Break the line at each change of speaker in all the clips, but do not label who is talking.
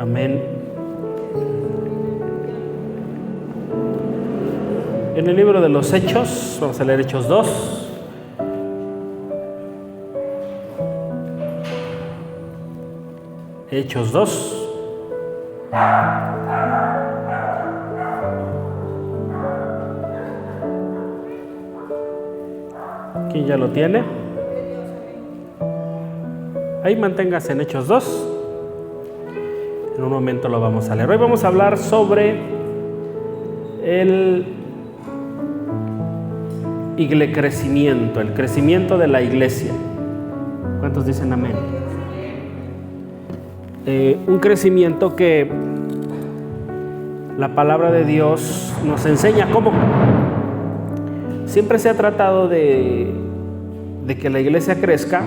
Amén. En el libro de los Hechos, vamos a leer Hechos 2. Hechos 2. ¿Quién ya lo tiene? Ahí manténgase en Hechos 2. En un momento lo vamos a leer. Hoy vamos a hablar sobre el crecimiento, el crecimiento de la iglesia. ¿Cuántos dicen amén? Un crecimiento que la palabra de Dios nos enseña cómo. Siempre se ha tratado de que la iglesia crezca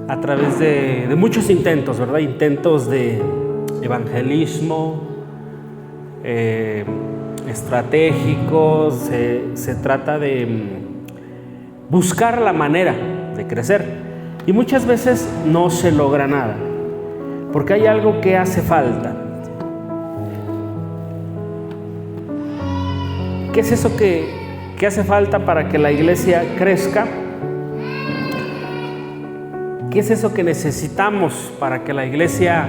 a través de muchos intentos, ¿verdad? Intentos de evangelismo, estratégicos. Se trata de buscar la manera de crecer y muchas veces no se logra nada porque hay algo que hace falta. ¿Qué es eso que hace falta para que la iglesia crezca? ¿Qué es eso que necesitamos para que la iglesia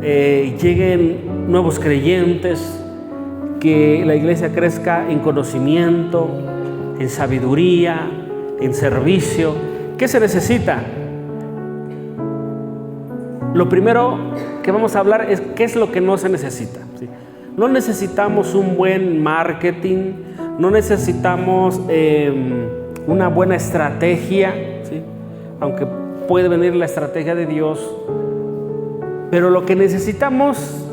lleguen nuevos creyentes, que la iglesia crezca en conocimiento, en sabiduría, en servicio? ¿Qué se necesita? Lo primero que vamos a hablar es qué es lo que no se necesita, ¿sí? No necesitamos un buen marketing, no necesitamos una buena estrategia, ¿sí? Aunque puede venir la estrategia de Dios, pero lo que necesitamos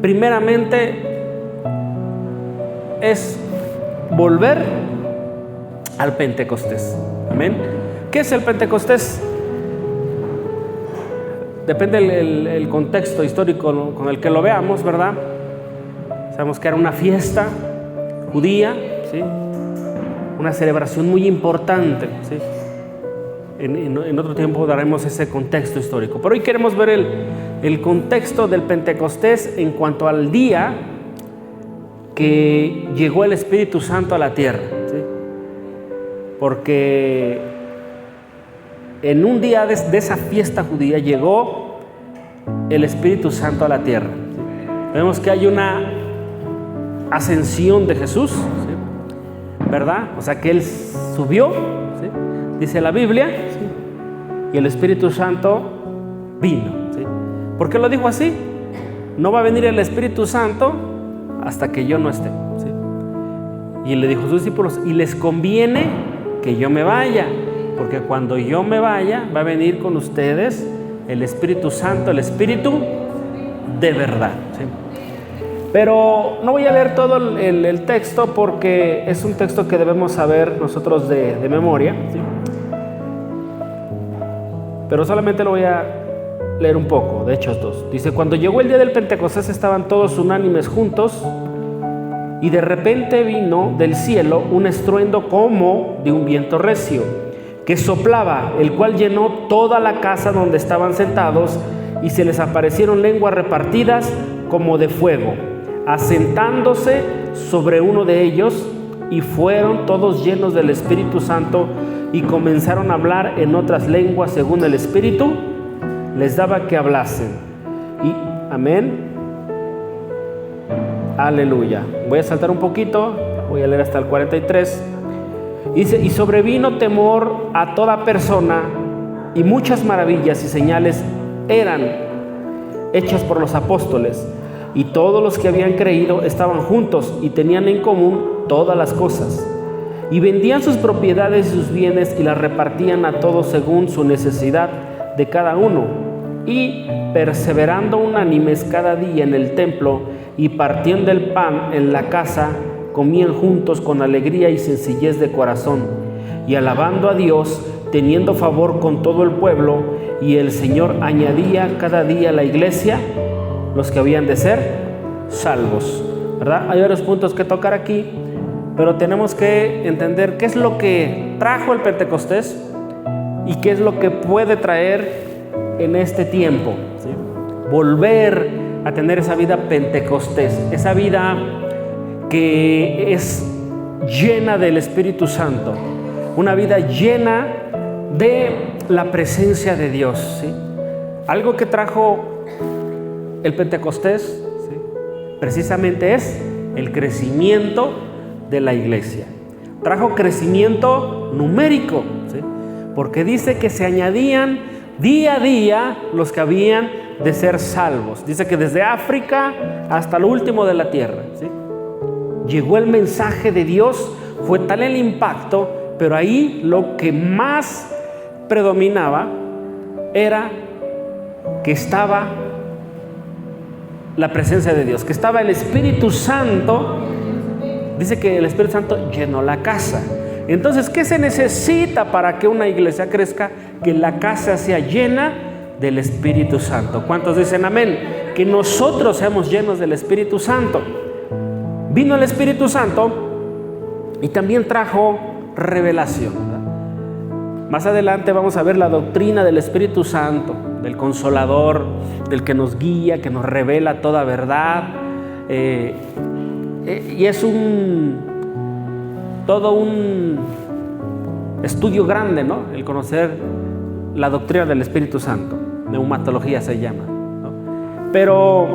primeramente es volver al Pentecostés. Amén. ¿Qué es el Pentecostés? Depende el contexto histórico con el que lo veamos, ¿verdad? Sabemos que era una fiesta judía, ¿sí? Una celebración muy importante, ¿sí? En otro tiempo daremos ese contexto histórico, pero hoy queremos ver el contexto del Pentecostés en cuanto al día que llegó el Espíritu Santo a la tierra, ¿sí? Porque en un día de esa fiesta judía llegó el Espíritu Santo a la tierra, ¿sí? Vemos que hay una ascensión de Jesús, ¿sí? ¿Verdad? O sea que Él subió, ¿sí? Dice la Biblia, ¿sí? Y el Espíritu Santo vino, ¿sí? ¿Por qué lo dijo así? No va a venir el Espíritu Santo hasta que yo no esté, ¿sí? Y le dijo a sus discípulos, y les conviene que yo me vaya, porque cuando yo me vaya va a venir con ustedes el Espíritu Santo, el Espíritu de verdad, ¿sí? Pero no voy a leer todo el texto porque es un texto que debemos saber nosotros de memoria, ¿sí? Pero solamente lo voy a leer un poco, de Hechos 2. Dice, cuando llegó el día del Pentecostés estaban todos unánimes juntos y de repente vino del cielo un estruendo como de un viento recio que soplaba, el cual llenó toda la casa donde estaban sentados, y se les aparecieron lenguas repartidas como de fuego, asentándose sobre uno de ellos, y fueron todos llenos del Espíritu Santo y comenzaron a hablar en otras lenguas según el Espíritu les daba que hablasen. Y amén. Aleluya. Voy a saltar un poquito, voy a leer hasta el 43. Dice, y sobrevino temor a toda persona, y muchas maravillas y señales eran hechas por los apóstoles, y todos los que habían creído estaban juntos y tenían en común todas las cosas, y vendían sus propiedades y sus bienes y las repartían a todos según su necesidad de cada uno, y perseverando unánimes cada día en el templo y partiendo el pan en la casa, comían juntos con alegría y sencillez de corazón, y alabando a Dios, teniendo favor con todo el pueblo, y el Señor añadía cada día a la iglesia los que habían de ser salvos. ¿Verdad? Hay varios puntos que tocar aquí, pero tenemos que entender qué es lo que trajo el Pentecostés y qué es lo que puede traer en este tiempo, ¿sí? volver a tener esa vida pentecostés, esa vida que es llena del Espíritu Santo, una vida llena de la presencia de Dios, ¿sí? Algo que trajo el Pentecostés, ¿sí?, precisamente es el crecimiento de la iglesia. Trajo crecimiento numérico, ¿sí?, porque dice que se añadían día a día los que habían de ser salvos. Dice que desde África hasta lo último de la tierra, ¿sí?, llegó el mensaje de Dios. Fue tal el impacto, pero ahí lo que más predominaba era que estaba la presencia de Dios, que estaba el Espíritu Santo. Dice que el Espíritu Santo llenó la casa. Entonces, ¿qué se necesita para que una iglesia crezca? Que la casa sea llena del Espíritu Santo. ¿Cuántos dicen amén? Que nosotros seamos llenos del Espíritu Santo. Vino el Espíritu Santo y también trajo revelación, ¿verdad? Más adelante vamos a ver la doctrina del Espíritu Santo, del Consolador, del que nos guía, que nos revela toda verdad. Y es todo un estudio grande, ¿no?, el conocer la doctrina del Espíritu Santo. Neumatología se llama, ¿no? Pero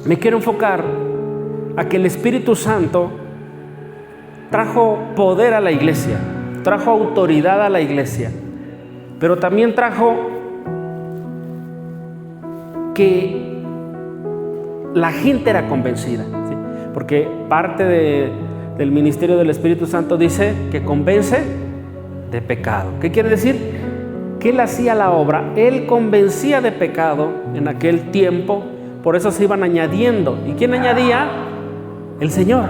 me quiero enfocar a que el Espíritu Santo trajo poder a la iglesia, trajo autoridad a la iglesia, pero también trajo que la gente era convencida, ¿sí? Porque parte del ministerio del Espíritu Santo dice que convence de pecado. ¿Qué quiere decir? Que Él hacía la obra, Él convencía de pecado en aquel tiempo, por eso se iban añadiendo. ¿Y quién añadía? El Señor,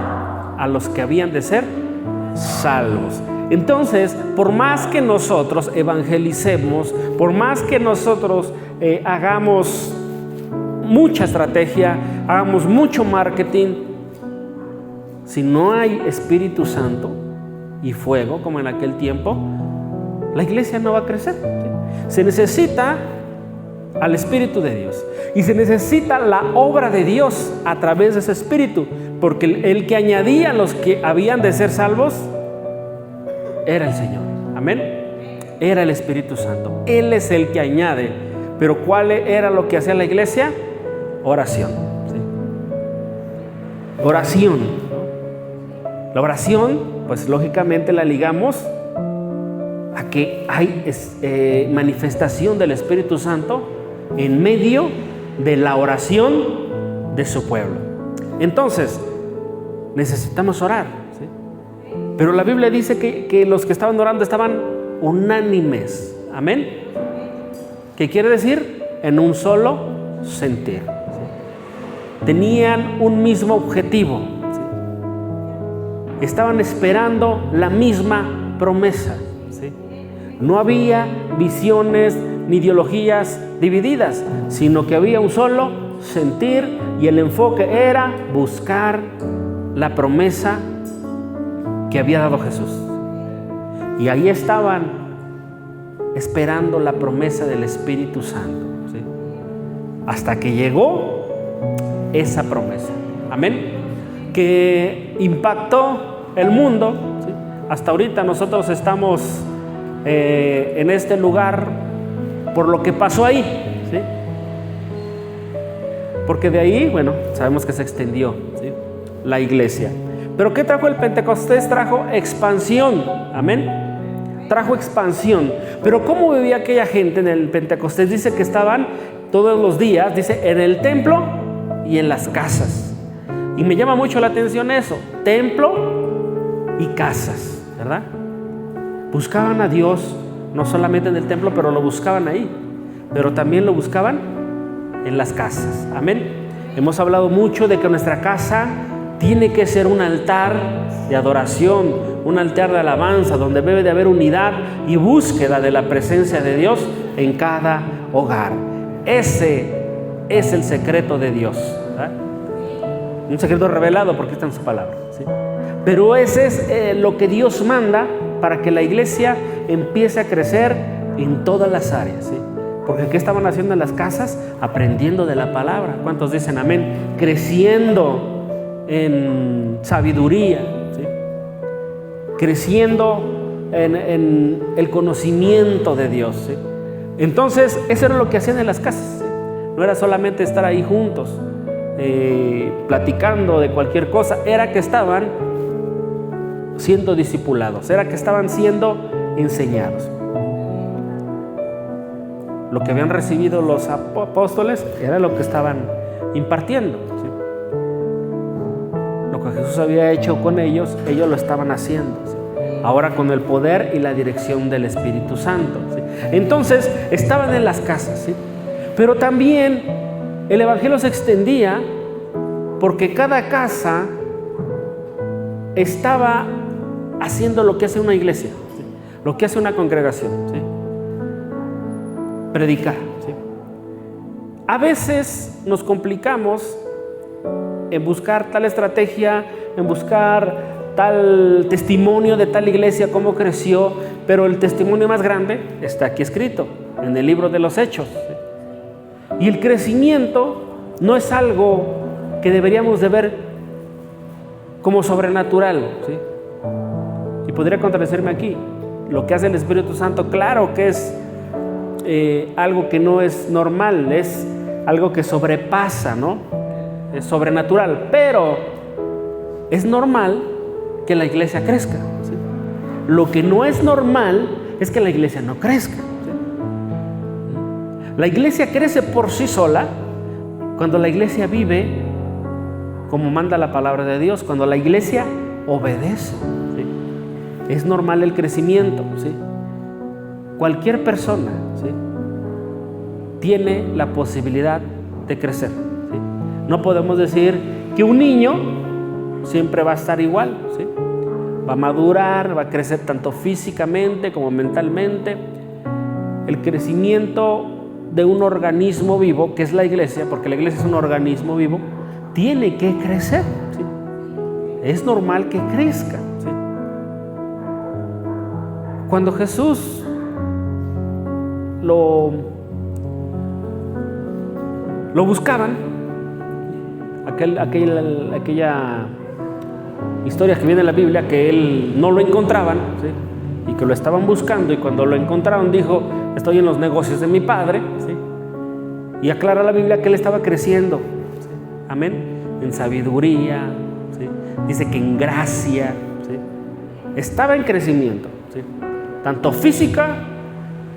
a los que habían de ser salvos. Entonces, por más que nosotros evangelicemos, por más que nosotros hagamos mucha estrategia, hagamos mucho marketing, si no hay Espíritu Santo y fuego, como en aquel tiempo, la iglesia no va a crecer, ¿sí? Se necesita al Espíritu de Dios y se necesita la obra de Dios a través de ese Espíritu, porque el que añadía a los que habían de ser salvos era el Señor. Amén. Era el Espíritu Santo. Él es el que añade. Pero ¿cuál era lo que hacía la iglesia? Oración, ¿sí? Oración, ¿no? La oración, pues lógicamente la ligamos a que hay manifestación del Espíritu Santo en medio de la oración de su pueblo. Entonces, necesitamos orar, ¿sí? Pero la Biblia dice que los que estaban orando estaban unánimes. Amén. ¿Qué quiere decir? En un solo sentir, ¿sí? Tenían un mismo objetivo, ¿sí? Estaban esperando la misma promesa, ¿sí? No había visiones ni ideologías divididas, sino que había un solo sentir y el enfoque era buscar la promesa que había dado Jesús. Y ahí estaban esperando la promesa del Espíritu Santo, ¿sí? Hasta que llegó esa promesa. Amén. Que impactó el mundo, ¿sí? Hasta ahorita nosotros estamos en este lugar por lo que pasó ahí, ¿sí? Porque de ahí, bueno, sabemos que se extendió, ¿sí?, la iglesia. Pero ¿qué trajo el Pentecostés? Trajo expansión. Amén. Trajo expansión. Pero ¿cómo vivía aquella gente en el Pentecostés? Dice que estaban todos los días, dice, en el templo y en las casas. Y me llama mucho la atención eso, templo y casas, ¿verdad? Buscaban a Dios no solamente en el templo, pero lo buscaban ahí, pero también lo buscaban en las casas. Amén. Hemos hablado mucho de que nuestra casa tiene que ser un altar de adoración, un altar de alabanza, donde debe de haber unidad y búsqueda de la presencia de Dios en cada hogar. Ese es el secreto de Dios, ¿verdad? Un secreto revelado porque está en su palabra, ¿sí? Pero ese es lo que Dios manda para que la iglesia empiece a crecer en todas las áreas, ¿sí? Porque ¿qué estaban haciendo en las casas? Aprendiendo de la palabra. ¿Cuántos dicen amén? Creciendo en sabiduría, ¿sí? Creciendo en el conocimiento de Dios, ¿sí? Entonces, eso era lo que hacían en las casas, ¿sí? No era solamente estar ahí juntos, platicando de cualquier cosa, era que estaban siendo discipulados, era que estaban siendo enseñados. Lo que habían recibido los apóstoles era lo que estaban impartiendo, ¿sí? Lo que Jesús había hecho con ellos, ellos lo estaban haciendo, ¿sí? Ahora con el poder y la dirección del Espíritu Santo, ¿sí? Entonces estaban en las casas, ¿sí? Pero también el evangelio se extendía porque cada casa estaba haciendo lo que hace una iglesia, ¿sí? Lo que hace una congregación, ¿sí? Predicar, ¿sí? A veces nos complicamos en buscar tal estrategia, en buscar tal testimonio de tal iglesia, cómo creció, pero el testimonio más grande está aquí escrito, en el libro de los Hechos, ¿sí? Y el crecimiento no es algo que deberíamos de ver como sobrenatural, ¿sí? Y podría contradecirme aquí. Lo que hace el Espíritu Santo, claro que es algo que no es normal, es algo que sobrepasa, ¿no? Es sobrenatural, pero es normal que la iglesia crezca, ¿sí? Lo que no es normal es que la iglesia no crezca, ¿sí? La iglesia crece por sí sola cuando la iglesia vive como manda la palabra de Dios, cuando la iglesia obedece, ¿sí? Es normal el crecimiento, ¿sí? Cualquier persona, ¿sí?, tiene la posibilidad de crecer, ¿sí? No podemos decir que un niño siempre va a estar igual, ¿sí? Va a madurar, va a crecer tanto físicamente como mentalmente. El crecimiento de un organismo vivo, que es la iglesia, porque la iglesia es un organismo vivo, tiene que crecer, ¿sí? Es normal que crezca, ¿sí? Cuando Jesús lo buscaban, aquella historia que viene en la Biblia, que él no lo encontraban, ¿sí?, y que lo estaban buscando, y cuando lo encontraron dijo: estoy en los negocios de mi padre, ¿sí? Y aclara la Biblia que él estaba creciendo, ¿sí?, amén, en sabiduría, ¿sí?, dice que en gracia, ¿sí?, estaba en crecimiento, ¿sí?, tanto física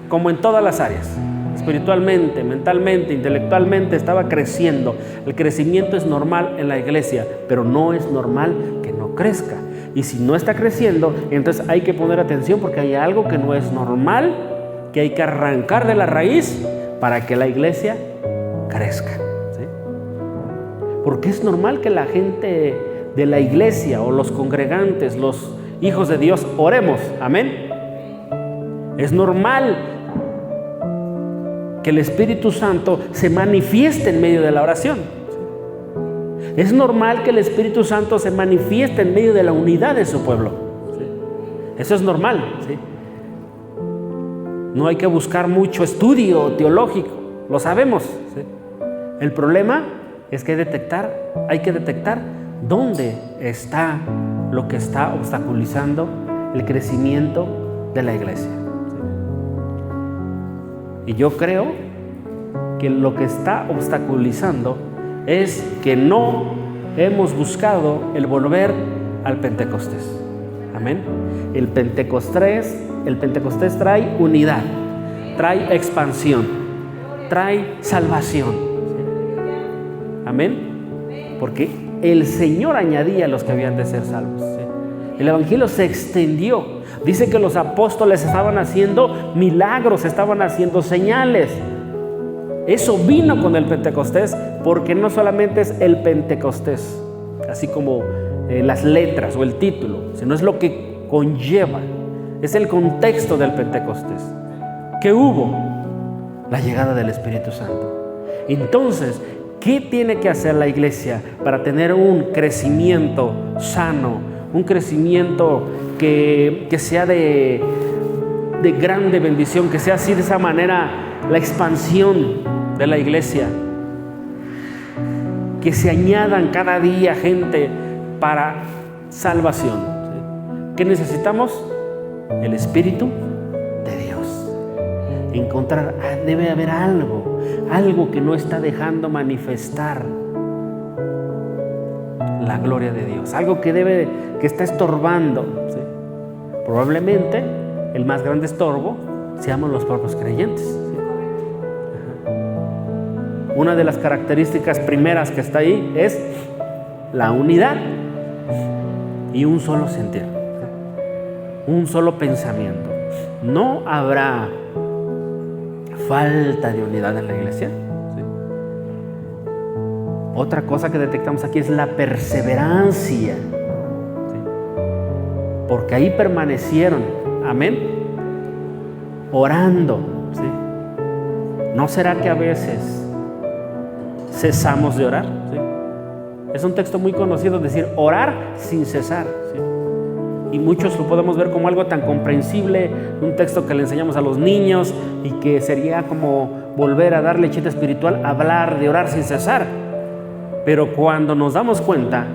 como en todas las áreas. Espiritualmente, mentalmente, intelectualmente estaba creciendo. El crecimiento es normal en la iglesia, pero no es normal que no crezca. Y si no está creciendo, entonces hay que poner atención, porque hay algo que no es normal, que hay que arrancar de la raíz para que la iglesia crezca, ¿sí? Porque es normal que la gente de la iglesia o los congregantes, los hijos de Dios, oremos, amén. Es normal que el Espíritu Santo se manifieste en medio de la oración. Es normal que el Espíritu Santo se manifieste en medio de la unidad de su pueblo, ¿sí? Eso es normal, ¿sí? No hay que buscar mucho estudio teológico, lo sabemos, ¿sí? El problema es que hay que detectar dónde está lo que está obstaculizando el crecimiento de la iglesia. Y yo creo que lo que está obstaculizando es que no hemos buscado el volver al Pentecostés. Amén. El Pentecostés trae unidad, trae expansión, trae salvación, ¿sí? Amén. Porque el Señor añadía a los que habían de ser salvos, ¿sí? El evangelio se extendió. Dice que los apóstoles estaban haciendo milagros, estaban haciendo señales. Eso vino con el Pentecostés, porque no solamente es el Pentecostés, así como las letras o el título, sino es lo que conlleva, es el contexto del Pentecostés. ¿Qué hubo? La llegada del Espíritu Santo. Entonces, ¿qué tiene que hacer la iglesia para tener un crecimiento sano, un crecimiento que sea de de grande bendición, que sea así de esa manera la expansión de la iglesia, que se añadan cada día gente para salvación. ¿Sí? ¿Qué necesitamos? El Espíritu de Dios. Encontrar, debe haber algo que no está dejando manifestar la gloria de Dios, algo que está estorbando. ¿Sí? Probablemente el más grande estorbo seamos los propios creyentes. ¿Sí? Una de las características primeras que está ahí es la unidad y un solo sentir, un solo pensamiento. No habrá falta de unidad en la iglesia. ¿Sí? Otra cosa que detectamos aquí es la perseverancia. ¿Sí? Porque ahí permanecieron, amén, orando. ¿Sí? ¿No será que a veces cesamos de orar? ¿Sí? Es un texto muy conocido, decir orar sin cesar. ¿Sí? Y muchos lo podemos ver como algo tan comprensible, un texto que le enseñamos a los niños y que sería como volver a dar lechita espiritual, hablar de orar sin cesar. Pero cuando nos damos cuenta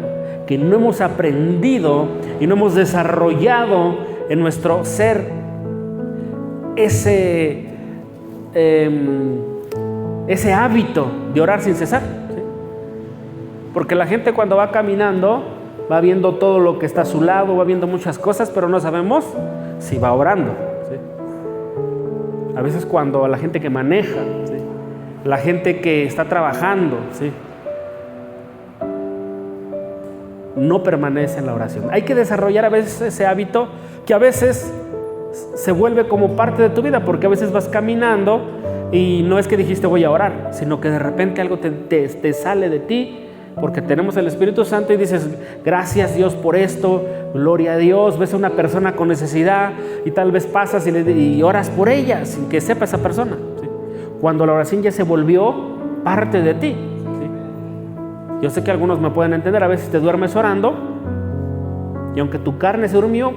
que no hemos aprendido y no hemos desarrollado en nuestro ser ese hábito de orar sin cesar. ¿Sí? Porque la gente cuando va caminando va viendo todo lo que está a su lado, va viendo muchas cosas, pero no sabemos si va orando. ¿Sí? A veces cuando la gente que maneja, ¿sí? La gente que está trabajando, ¿sí? No permanece en la oración. Hay que desarrollar a veces ese hábito que a veces se vuelve como parte de tu vida, porque a veces vas caminando y no es que dijiste voy a orar, sino que de repente algo te sale de ti, porque tenemos el Espíritu Santo y dices gracias Dios por esto, gloria a Dios. Ves a una persona con necesidad y tal vez pasas y oras por ella sin que sepa esa persona. ¿Sí? Cuando la oración ya se volvió parte de ti. ¿Sí? Yo sé que algunos me pueden entender, a veces te duermes orando y aunque tu carne se durmió,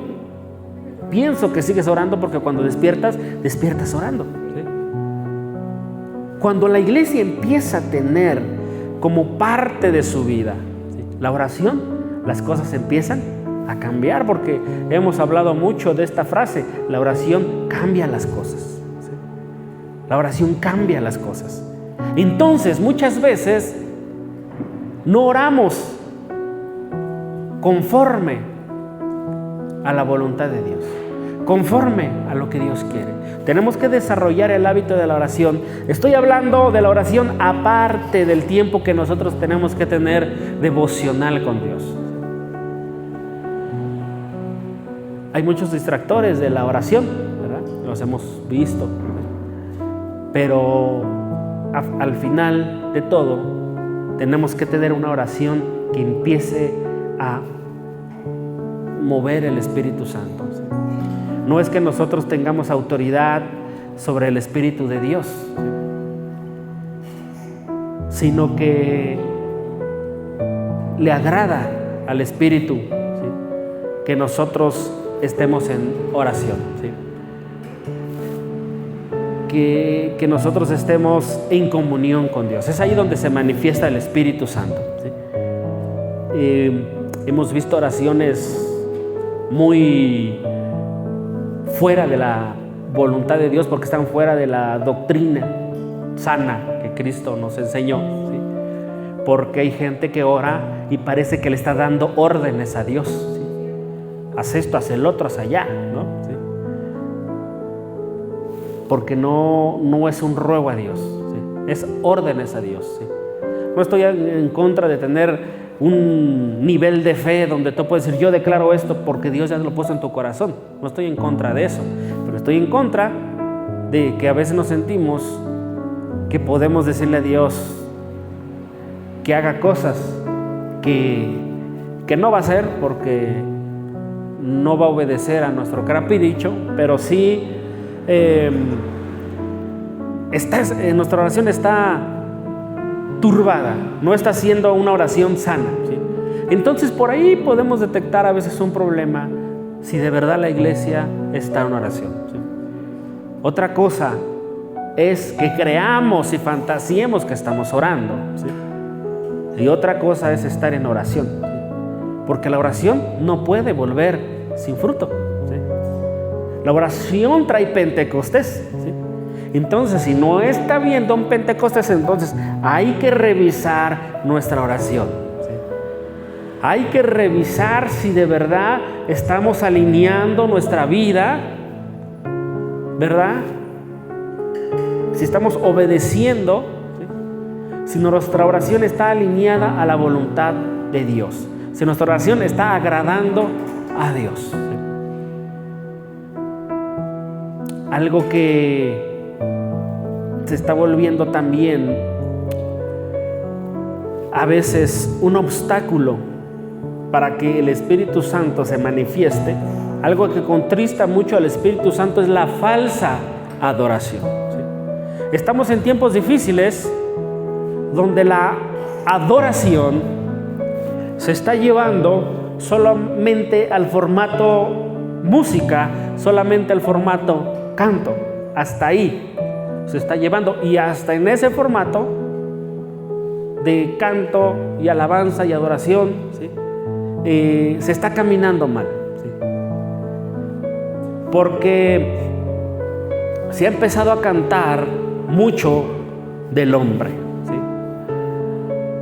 pienso que sigues orando porque cuando despiertas orando. ¿Sí? Cuando la iglesia empieza a tener como parte de su vida ¿sí? La oración, las cosas empiezan a cambiar, porque hemos hablado mucho de esta frase, la oración cambia las cosas. ¿Sí? La oración cambia las cosas. Entonces, muchas veces no oramos conforme a la voluntad de Dios, conforme a lo que Dios quiere. Tenemos que desarrollar el hábito de la oración. Estoy hablando de la oración aparte del tiempo que nosotros tenemos que tener devocional con Dios. Hay muchos distractores de la oración, ¿verdad? Los hemos visto. Pero al final de todo, tenemos que tener una oración que empiece a mover el Espíritu Santo. ¿Sí? No es que nosotros tengamos autoridad sobre el Espíritu de Dios, sino que le agrada al Espíritu, ¿sí? Que nosotros estemos en oración, ¿sí? Que nosotros estemos en comunión con Dios. Es ahí donde se manifiesta el Espíritu Santo, ¿sí? Hemos visto oraciones muy fuera de la voluntad de Dios, porque están fuera de la doctrina sana que Cristo nos enseñó, ¿sí? Porque hay gente que ora y parece que le está dando órdenes a Dios, ¿sí? Haz esto, haz el otro, haz allá, ¿no? ¿Sí? Porque no es un ruego a Dios, ¿sí? Es órdenes a Dios, ¿sí? No estoy en contra de tener un nivel de fe donde tú puedes decir yo declaro esto porque Dios ya lo puso en tu corazón. No estoy en contra de eso, pero estoy en contra de que a veces nos sentimos que podemos decirle a Dios que haga cosas que no va a hacer porque no va a obedecer a nuestro capricho, pero sí nuestra oración está turbada, no está haciendo una oración sana, ¿sí? Entonces por ahí podemos detectar a veces un problema si de verdad la iglesia está en oración, ¿sí? Otra cosa es que creamos y fantasiemos que estamos orando, ¿sí? Y otra cosa es estar en oración, ¿sí? Porque la oración no puede volver sin fruto, ¿sí? La oración trae Pentecostés, ¿sí? Entonces, si no está viendo un Pentecostés, entonces hay que revisar nuestra oración, ¿sí? Hay que revisar si de verdad estamos alineando nuestra vida, ¿verdad? Si estamos obedeciendo, ¿sí? Si nuestra oración está alineada a la voluntad de Dios, si nuestra oración está agradando a Dios, ¿sí? Algo que se está volviendo también a veces un obstáculo para que el Espíritu Santo se manifieste, algo que contrista mucho al Espíritu Santo, es la falsa adoración, ¿sí? Estamos en tiempos difíciles donde la adoración se está llevando solamente al formato música, solamente al formato canto. Hasta ahí se está llevando, y hasta en ese formato de canto y alabanza y adoración, ¿sí? Se está caminando mal, ¿sí? Porque se ha empezado a cantar mucho del hombre, ¿sí?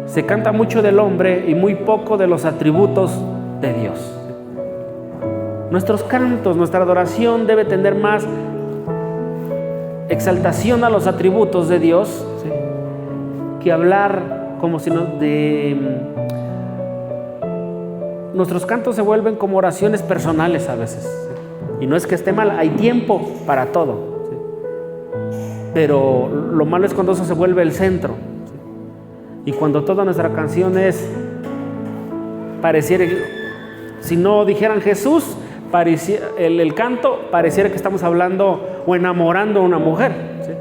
Se canta mucho del hombre y muy poco de los atributos de Dios, ¿sí? Nuestros cantos, nuestra adoración debe tener más exaltación a los atributos de Dios, ¿sí? Que hablar como si nuestros cantos se vuelven como oraciones personales a veces, ¿sí? Y no es que esté mal, hay tiempo para todo, ¿sí? Pero lo malo es cuando eso se vuelve el centro, ¿sí? Y cuando toda nuestra canción es, pareciera, si no dijeran Jesús, el canto pareciera que estamos hablando o enamorando a una mujer, ¿sí?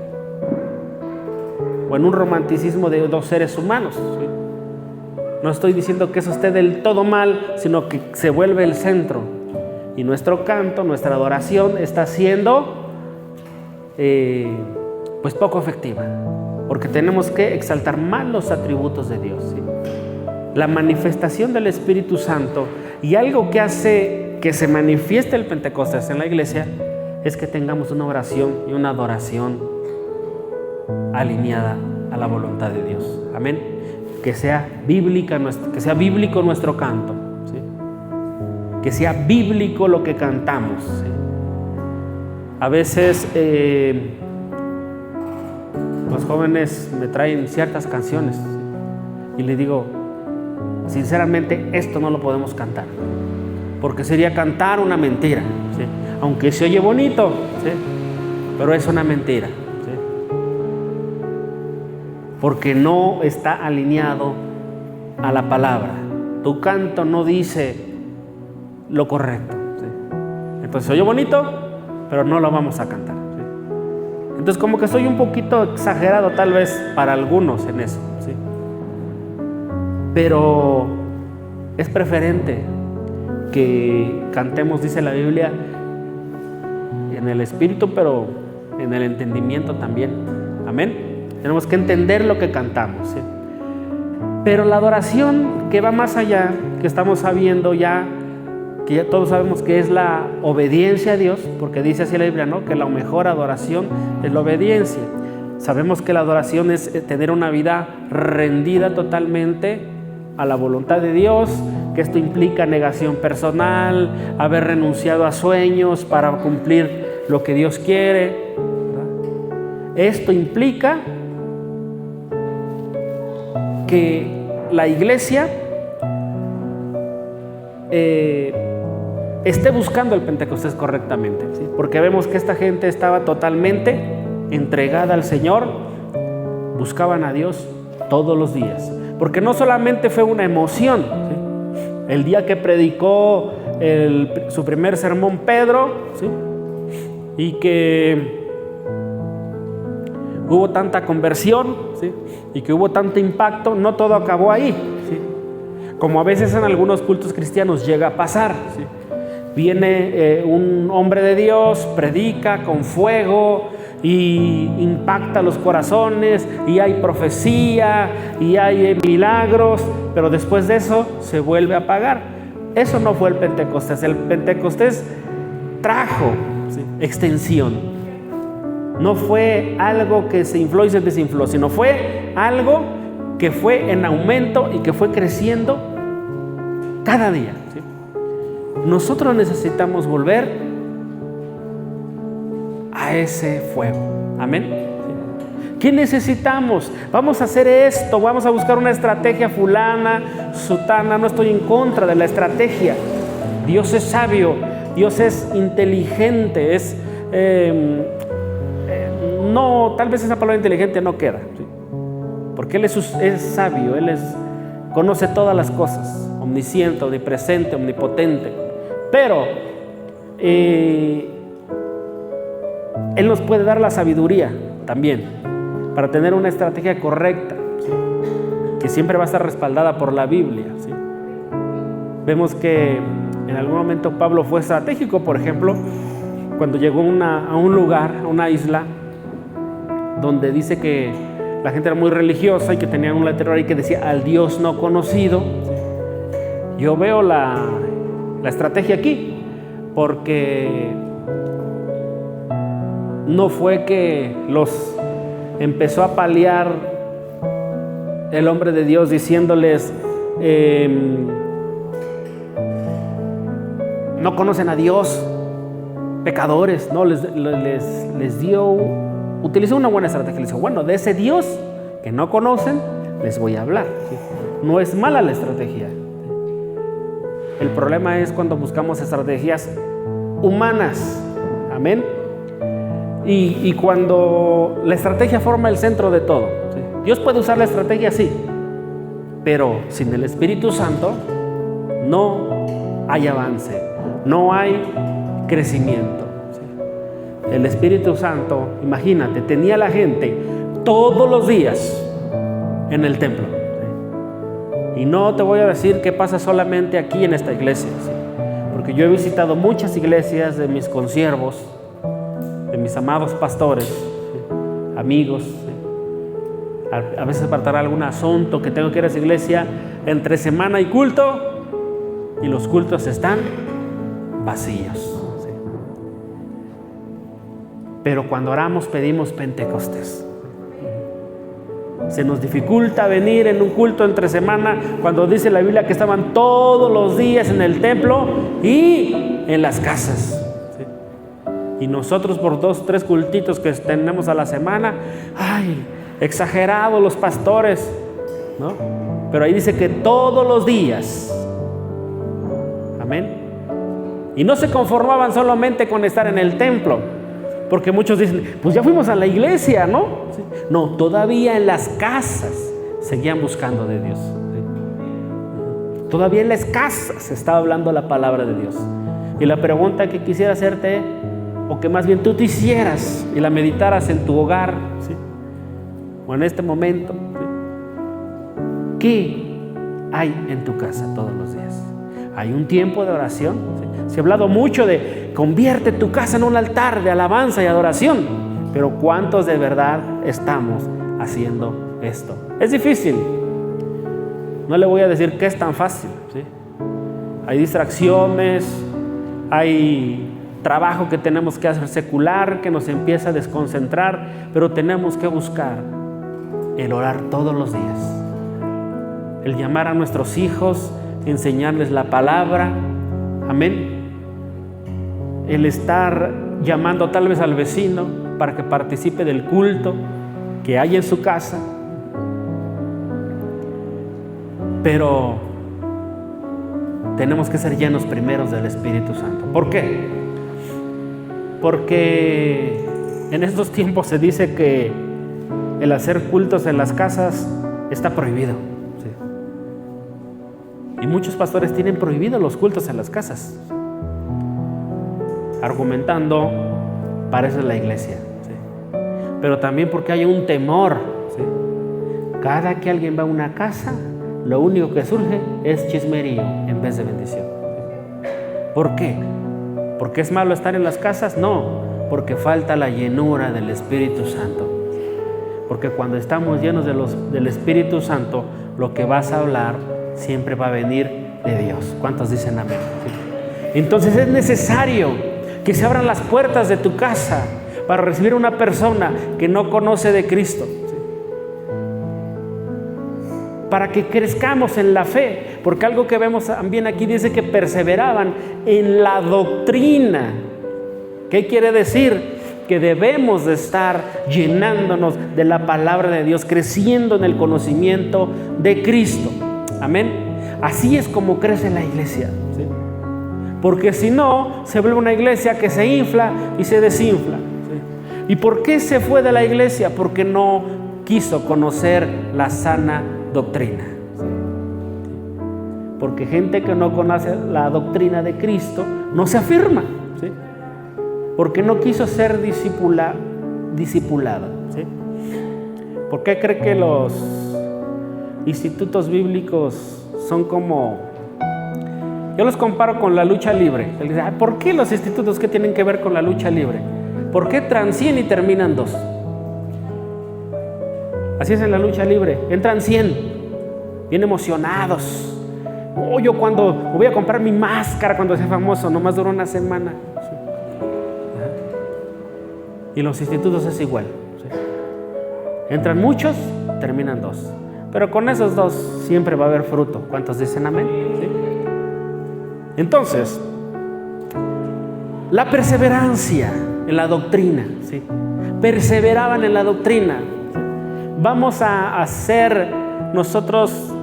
O en un romanticismo de dos seres humanos, ¿sí? No estoy diciendo que eso esté del todo mal, sino que se vuelve el centro. Y nuestro canto, nuestra adoración está siendo pues poco efectiva, porque tenemos que exaltar más los atributos de Dios, ¿sí? La manifestación del Espíritu Santo, y algo que hace que se manifieste el Pentecostés en la iglesia, es que tengamos una oración y una adoración alineada a la voluntad de Dios. Amén. Que sea bíblico nuestro canto, ¿sí? Que sea bíblico lo que cantamos, ¿sí? A veces los jóvenes me traen ciertas canciones, ¿sí? Y les digo, sinceramente, esto no lo podemos cantar, porque sería cantar una mentira, ¿sí? Aunque se oye bonito, ¿sí? Pero es una mentira, ¿sí? Porque no está alineado a la palabra. Tu canto no dice lo correcto, ¿sí? Entonces se oye bonito, pero no lo vamos a cantar, ¿sí? Entonces como que soy un poquito exagerado tal vez para algunos en eso, ¿sí? Pero es preferente que cantemos, dice la Biblia, en el espíritu, pero en el entendimiento también. Amén. Tenemos que entender lo que cantamos, ¿sí? Pero la adoración que va más allá, que estamos sabiendo ya, que ya todos sabemos que es la obediencia a Dios, porque dice así la Biblia, ¿no? Que la mejor adoración es la obediencia. Sabemos que la adoración es tener una vida rendida totalmente a la voluntad de Dios, que esto implica negación personal, haber renunciado a sueños para cumplir lo que Dios quiere, ¿verdad? Esto implica que la iglesia esté buscando el Pentecostés correctamente, ¿sí? Porque vemos que esta gente estaba totalmente entregada al Señor, buscaban a Dios todos los días, porque no solamente fue una emoción, ¿sí? El día que predicó su primer sermón Pedro, ¿sí? Y que hubo tanta conversión, ¿sí? Y que hubo tanto impacto, no todo acabó ahí, ¿sí? Como a veces en algunos cultos cristianos llega a pasar, ¿sí? Viene un hombre de Dios, predica con fuego y impacta los corazones, y hay profecía y hay milagros, pero después de eso se vuelve a apagar. Eso no fue el Pentecostés. El Pentecostés trajo, ¿sí?, extensión. No fue algo que se infló y se desinfló, sino fue algo que fue en aumento y que fue creciendo cada día, ¿sí? Nosotros necesitamos volver a ese fuego. Amén. ¿Qué necesitamos? Vamos a hacer esto, vamos a buscar una estrategia fulana, sutana. No estoy en contra de la estrategia. Dios es sabio, Dios es inteligente, no, tal vez esa palabra inteligente no queda, ¿sí? Porque Él es sabio, Él conoce todas las cosas, omnisciente, omnipresente, omnipotente. Pero Él nos puede dar la sabiduría también para tener una estrategia correcta, ¿sí?, que siempre va a estar respaldada por la Biblia, ¿sí? Vemos que en algún momento Pablo fue estratégico, por ejemplo, cuando llegó a un lugar, a una isla, donde dice que la gente era muy religiosa y que tenían un letrero ahí que decía al Dios no conocido. Yo veo la estrategia aquí, porque no fue que los empezó a paliar el hombre de Dios diciéndoles no conocen a Dios, pecadores. No, les dio, utilizó una buena estrategia. Les dijo, bueno, de ese Dios que no conocen les voy a hablar, ¿sí? No es mala la estrategia. El problema es cuando buscamos estrategias humanas. Amén. Y cuando la estrategia forma el centro de todo, ¿sí? Dios puede usar la estrategia, sí, pero sin el Espíritu Santo no hay avance, no hay crecimiento, ¿sí? El Espíritu Santo, imagínate, tenía a la gente todos los días en el templo, ¿sí? Y no te voy a decir que pasa solamente aquí en esta iglesia, ¿sí?, porque yo he visitado muchas iglesias de mis consiervos, de mis amados pastores, ¿sí?, amigos, ¿sí?, a veces para tratar algún asunto que tengo que ir a esa iglesia entre semana y culto, y los cultos están vacíos, ¿sí? Pero cuando oramos pedimos Pentecostés. Se nos dificulta venir en un culto entre semana cuando dice la Biblia que estaban todos los días en el templo y en las casas, ¿sí? Y nosotros por 2, 3 cultitos que tenemos a la semana, ¡ay! Exagerados los pastores, ¿no? Pero ahí dice que todos los días. Amén. Y no se conformaban solamente con estar en el templo, porque muchos dicen, pues ya fuimos a la iglesia, ¿no? ¿Sí? No, todavía en las casas seguían buscando de Dios, ¿sí? Todavía en las casas estaba hablando la palabra de Dios. Y la pregunta que quisiera hacerte, o que más bien tú te hicieras y la meditaras en tu hogar, ¿sí?, o en este momento, ¿sí?, ¿qué hay en tu casa todos los días? ¿Hay un tiempo de oración? ¿Sí? Se ha hablado mucho de convierte tu casa en un altar de alabanza y adoración, pero ¿cuántos de verdad estamos haciendo esto? Es difícil. No le voy a decir que es tan fácil, ¿sí? Hay distracciones, hay trabajo que tenemos que hacer secular que nos empieza a desconcentrar, pero tenemos que buscar el orar todos los días, el llamar a nuestros hijos, enseñarles la palabra, amén, el estar llamando tal vez al vecino para que participe del culto que hay en su casa. Pero tenemos que ser llenos primeros del Espíritu Santo. ¿Por qué? Porque en estos tiempos se dice que el hacer cultos en las casas está prohibido, ¿sí? Y muchos pastores tienen prohibido los cultos en las casas, argumentando, para eso es la iglesia, ¿sí? Pero también porque hay un temor, ¿sí? Cada que alguien va a una casa, lo único que surge es chismerío en vez de bendición, ¿sí? ¿Por qué? ¿Por qué es malo estar en las casas? No, porque falta la llenura del Espíritu Santo. Porque cuando estamos llenos del Espíritu Santo, lo que vas a hablar siempre va a venir de Dios. ¿Cuántos dicen amén? ¿Sí? Entonces es necesario que se abran las puertas de tu casa para recibir a una persona que no conoce de Cristo. ¿Sí? Para que crezcamos en la fe, porque algo que vemos también aquí dice que perseveraban en la doctrina. ¿Qué quiere decir? Que debemos de estar llenándonos de la palabra de Dios, creciendo en el conocimiento de Cristo. Amén. Así es como crece la iglesia, ¿sí? Porque si no, se vuelve una iglesia que se infla y se desinfla, ¿sí? ¿Y por qué se fue de la iglesia? Porque no quiso conocer la sana doctrina, ¿sí? Porque gente que no conoce la doctrina de Cristo no se afirma, ¿sí? Porque no quiso ser discipulada, ¿sí? ¿Por qué cree que los institutos bíblicos son como... Yo los comparo con la lucha libre. Él dice, ¿por qué los institutos que tienen que ver con la lucha libre? ¿Por qué entran 100 y terminan 2? Así es en la lucha libre. Entran 100, bien emocionados. Oh, yo cuando voy a comprar mi máscara cuando sea famoso, nomás duró una semana. ¿Sí? Y los institutos es igual. ¿Sí? Entran muchos, terminan 2. Pero con esos 2 siempre va a haber fruto. ¿Cuántos dicen amén? ¿Sí? Entonces, la perseverancia en la doctrina, ¿sí? Perseveraban en la doctrina. ¿Sí? Vamos a hacer nosotros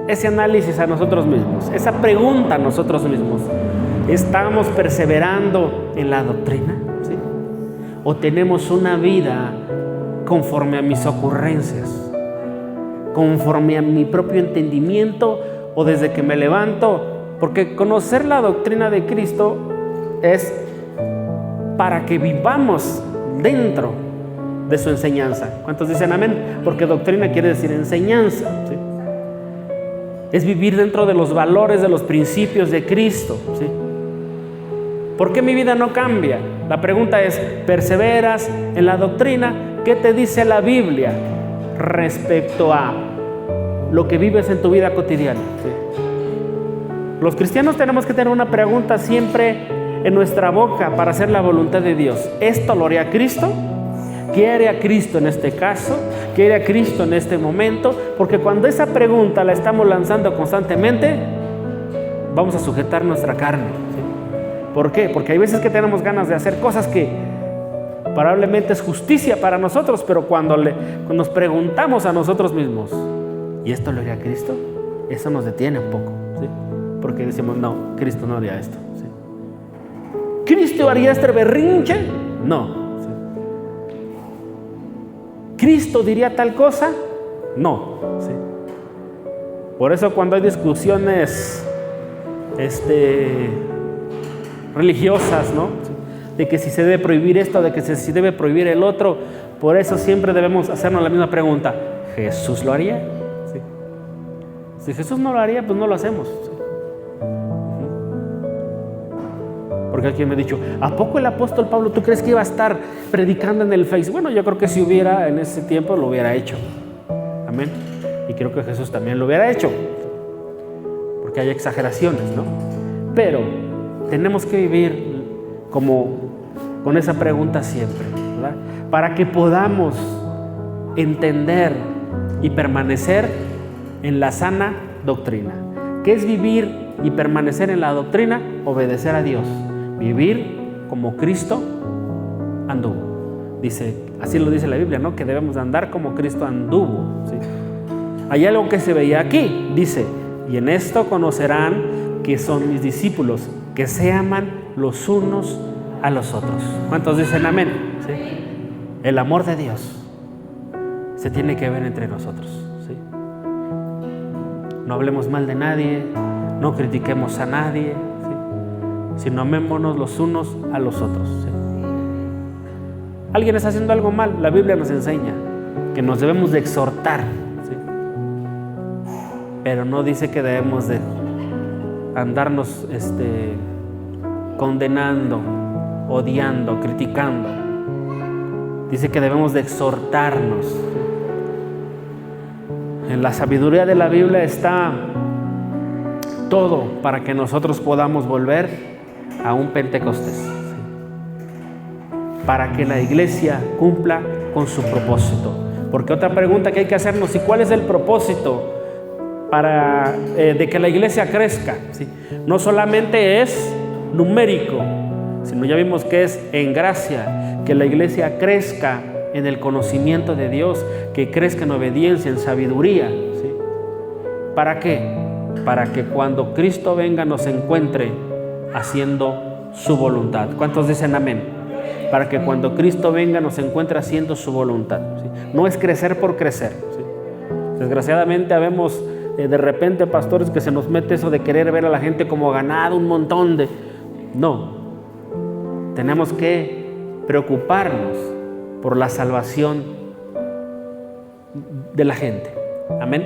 ese análisis a nosotros mismos, esa pregunta a nosotros mismos. ¿Estamos perseverando en la doctrina? ¿Sí? ¿O tenemos una vida conforme a mis ocurrencias? ¿Conforme a mi propio entendimiento o desde que me levanto? Porque conocer la doctrina de Cristo es para que vivamos dentro de su enseñanza. ¿Cuántos dicen amén? Porque doctrina quiere decir enseñanza, ¿sí? Es vivir dentro de los valores, de los principios de Cristo, ¿sí? ¿Por qué mi vida no cambia? La pregunta es, ¿perseveras en la doctrina? ¿Qué te dice la Biblia respecto a lo que vives en tu vida cotidiana? ¿Sí? Los cristianos tenemos que tener una pregunta siempre en nuestra boca para hacer la voluntad de Dios. ¿Esto lo haría Cristo? ¿Qué haría Cristo en este caso? ¿Qué haría Cristo en este momento? Porque cuando esa pregunta la estamos lanzando constantemente, vamos a sujetar nuestra carne, ¿sí? ¿Por qué? Porque hay veces que tenemos ganas de hacer cosas que probablemente es justicia para nosotros, pero cuando nos preguntamos a nosotros mismos, ¿y esto lo haría Cristo? Eso nos detiene un poco, ¿sí? Porque decimos, no, Cristo no haría esto, ¿sí? ¿Cristo haría este berrinche? No, ¿sí? ¿Cristo diría tal cosa? No, ¿sí? Por eso cuando hay discusiones religiosas, ¿no? De que si se debe prohibir esto, de que si debe prohibir el otro, por eso siempre debemos hacernos la misma pregunta: ¿Jesús lo haría? ¿Sí? Si Jesús no lo haría, pues no lo hacemos, ¿sí? Porque alguien me ha dicho, ¿a poco el apóstol Pablo tú crees que iba a estar predicando en el Face? Bueno, yo creo que si hubiera en ese tiempo lo hubiera hecho. Amén. Y creo que Jesús también lo hubiera hecho. Porque hay exageraciones, ¿no? Pero tenemos que vivir con esa pregunta siempre, ¿verdad? Para que podamos entender y permanecer en la sana doctrina. ¿Qué es vivir y permanecer en la doctrina? Obedecer a Dios. Vivir como Cristo anduvo. Dice, así lo dice la Biblia, ¿no? Que debemos de andar como Cristo anduvo, ¿sí? Hay algo que se veía aquí. Dice, y en esto conocerán que son mis discípulos, que se aman los unos a los otros. ¿Cuántos dicen amén? ¿Sí? El amor de Dios se tiene que ver entre nosotros, ¿sí? No hablemos mal de nadie, no critiquemos a nadie, ¿sí? Sino amémonos los unos a los otros, ¿sí? Alguien está haciendo algo mal, la Biblia nos enseña que nos debemos de exhortar, ¿sí? Pero no dice que debemos de andarnos condenando, odiando, criticando. Dice que debemos de exhortarnos. En la sabiduría de la Biblia está todo para que nosotros podamos volver a un Pentecostés, para que la iglesia cumpla con su propósito. Porque otra pregunta que hay que hacernos: ¿y cuál es el propósito de que la iglesia crezca? ¿Sí? No solamente es numérico, sino ya vimos que es en gracia, que la iglesia crezca en el conocimiento de Dios, que crezca en obediencia, en sabiduría. ¿Sí? ¿Para qué? Para que cuando Cristo venga nos encuentre haciendo su voluntad. ¿Cuántos dicen amén? Para que cuando Cristo venga nos encuentre haciendo su voluntad. ¿Sí? No es crecer por crecer. ¿Sí? Desgraciadamente habemos de repente pastores que se nos mete eso de querer ver a la gente como ganado un montón de... No, tenemos que preocuparnos por la salvación de la gente. Amén.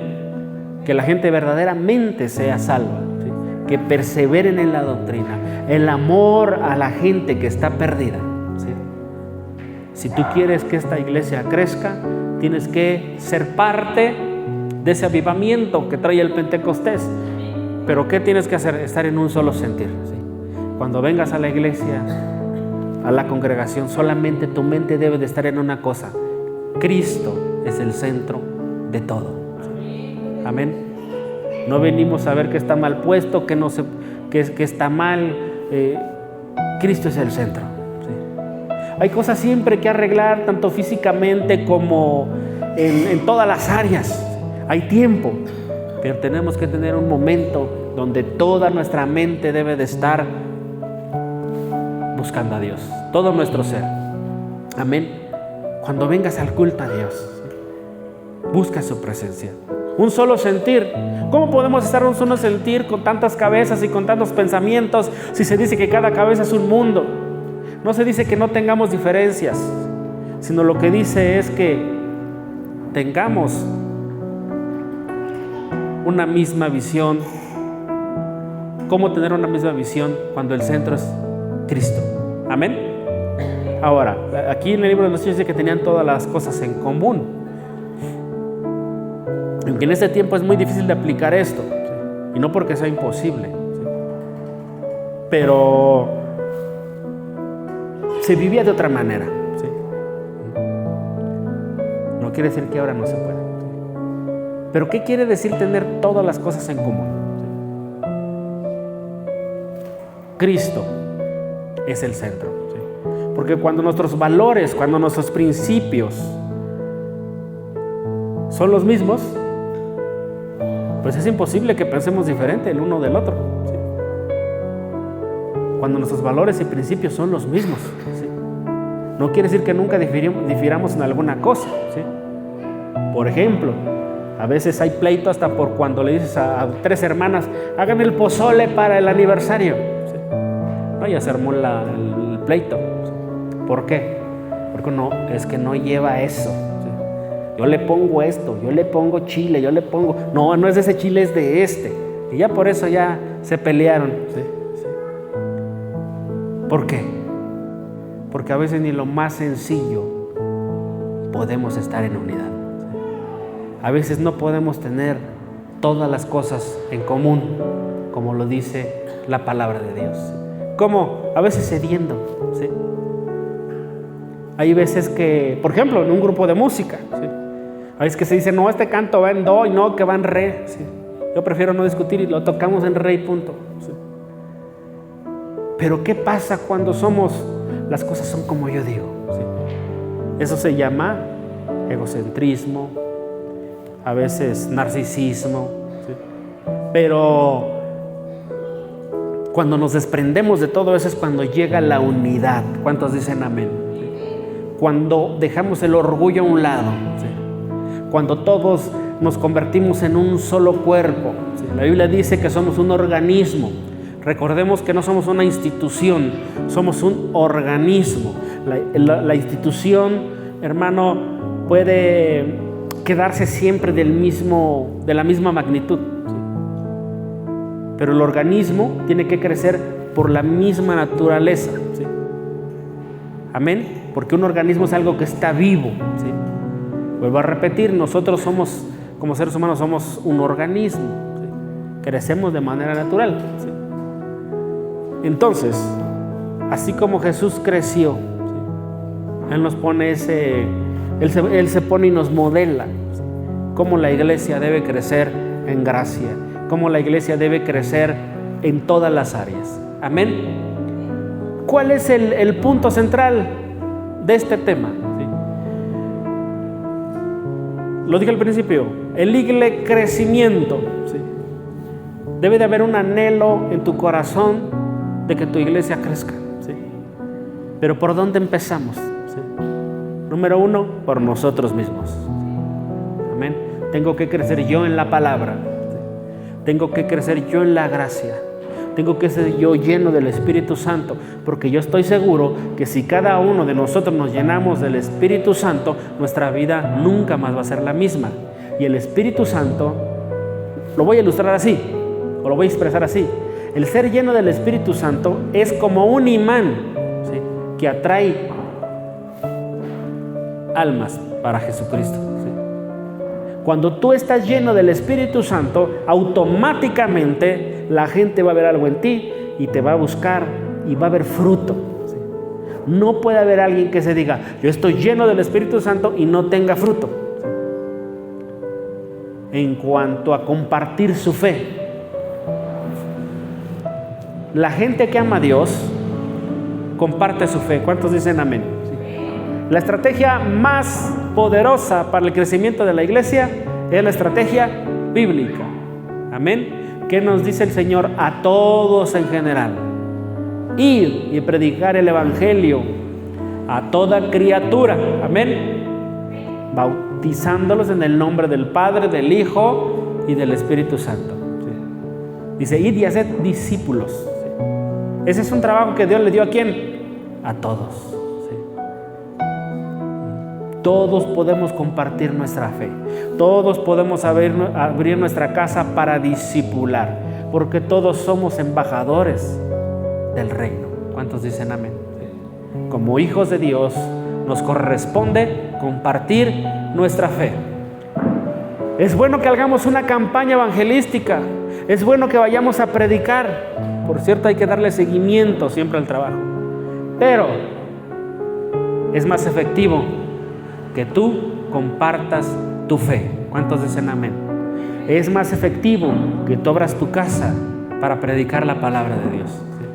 Que la gente verdaderamente sea salva, ¿sí? Que perseveren en la doctrina, el amor a la gente que está perdida, ¿sí? Si tú quieres que esta iglesia crezca, tienes que ser parte de ese avivamiento que trae el Pentecostés. Pero ¿qué tienes que hacer? Estar en un solo sentir, ¿sí? Cuando vengas a la iglesia, a la congregación, solamente tu mente debe de estar en una cosa: Cristo es el centro de todo, ¿sí? Amén. No venimos a ver que está mal puesto, que está mal. Cristo es el centro, ¿sí? Hay cosas siempre que arreglar, tanto físicamente como en todas las áreas. Hay tiempo, pero tenemos que tener un momento donde toda nuestra mente debe de estar buscando a Dios, todo nuestro ser. Amén. Cuando vengas al culto a Dios, busca su presencia. Un solo sentir. ¿Cómo podemos estar un solo sentir con tantas cabezas y con tantos pensamientos si se dice que cada cabeza es un mundo? No se dice que no tengamos diferencias, sino lo que dice es que tengamos una misma visión. ¿Cómo tener una misma visión cuando el centro es Cristo? Amén. Ahora, aquí en el libro de los Hechos dice que tenían todas las cosas en común. Aunque en este tiempo es muy difícil de aplicar esto, ¿sí? Y no porque sea imposible, ¿sí? Pero se vivía de otra manera, ¿sí? No quiere decir que ahora no se pueda, ¿sí? Pero ¿qué quiere decir tener todas las cosas en común? ¿Sí? Cristo es el centro, ¿sí? Porque cuando nuestros valores, cuando nuestros principios son los mismos, pues es imposible que pensemos diferente el uno del otro, ¿sí? Cuando nuestros valores y principios son los mismos, ¿sí? No quiere decir que nunca difiramos en alguna cosa, ¿sí? Por ejemplo, a veces hay pleito hasta por cuando le dices a 3 hermanas: hagan el pozole para el aniversario, ¿sí? No, ya se armó el pleito, ¿sí? ¿Por qué? Porque no, es que no lleva eso. Yo le pongo esto, yo le pongo chile, yo le pongo... No, no es de ese chile, es de este. Y ya por eso ya se pelearon, ¿sí? ¿Sí? ¿Por qué? Porque a veces ni lo más sencillo podemos estar en unidad, ¿sí? A veces no podemos tener todas las cosas en común, como lo dice la palabra de Dios, ¿sí? ¿Cómo? A veces cediendo, ¿sí? Hay veces que, por ejemplo, en un grupo de música, ¿sí? A veces que se dice: no, este canto va en do y no, que va en re, ¿sí? Yo prefiero no discutir y lo tocamos en re y punto, ¿sí? Pero ¿qué pasa cuando las cosas son como yo digo, ¿sí? Eso se llama egocentrismo, a veces narcisismo, ¿sí? Pero cuando nos desprendemos de todo eso es cuando llega la unidad. ¿Cuántos dicen amén? ¿Sí? Cuando dejamos el orgullo a un lado, ¿sí? Cuando todos nos convertimos en un solo cuerpo, ¿sí? La Biblia dice que somos un organismo. Recordemos que no somos una institución, somos un organismo. La institución, hermano, puede quedarse siempre de la misma magnitud, ¿sí? Pero el organismo tiene que crecer por la misma naturaleza, ¿sí? Amén, porque un organismo es algo que está vivo, ¿sí? Vuelvo a repetir, nosotros somos, como seres humanos, somos un organismo, ¿sí? Crecemos de manera natural, ¿sí? Entonces, así como Jesús creció, ¿sí? Él nos pone Él se pone y nos modela, ¿sí? Cómo la iglesia debe crecer en gracia, cómo la iglesia debe crecer en todas las áreas. Amén. ¿Cuál es el punto central de este tema? ¿Sí? Lo dije al principio, el crecimiento, ¿sí? Debe de haber un anhelo en tu corazón de que tu iglesia crezca, ¿sí? Pero ¿por dónde empezamos? ¿Sí? Número 1, por nosotros mismos. Amén. Tengo que crecer yo en la palabra, ¿sí? Tengo que crecer yo en la gracia, tengo que ser yo lleno del Espíritu Santo, porque yo estoy seguro que si cada uno de nosotros nos llenamos del Espíritu Santo, nuestra vida nunca más va a ser la misma. Y el Espíritu Santo, lo voy a ilustrar así, o lo voy a expresar así: el ser lleno del Espíritu Santo es como un imán, ¿sí? Que atrae almas para Jesucristo, ¿sí? Cuando tú estás lleno del Espíritu Santo, automáticamente la gente va a ver algo en ti y te va a buscar y va a haber fruto, ¿sí? No puede haber alguien que se diga, yo estoy lleno del Espíritu Santo y no tenga fruto, ¿sí? En cuanto a compartir su fe, la gente que ama a Dios comparte su fe. ¿Cuántos dicen amén? ¿Sí? La estrategia más poderosa para el crecimiento de la iglesia es la estrategia bíblica. Amén. ¿Qué nos dice el Señor a todos en general? Ir y predicar el evangelio a toda criatura. Amén. Bautizándolos en el nombre del Padre, del Hijo y del Espíritu Santo. ¿Sí? Dice, id y haced discípulos. ¿Sí? Ese es un trabajo que Dios le dio ¿a quién? A todos. ¿Sí? Todos podemos compartir nuestra fe. Todos podemos abrir nuestra casa para discipular, porque todos somos embajadores del reino. ¿Cuántos dicen amén? ¿Sí? Como hijos de Dios nos corresponde compartir nuestra fe. Es bueno que hagamos una campaña evangelística. Es bueno que vayamos a predicar. Por cierto, hay que darle seguimiento siempre al trabajo. Pero es más efectivo que tú compartas tu fe. ¿Cuántos dicen amén? Es más efectivo que tú abras tu casa para predicar la palabra de Dios. ¿Sí?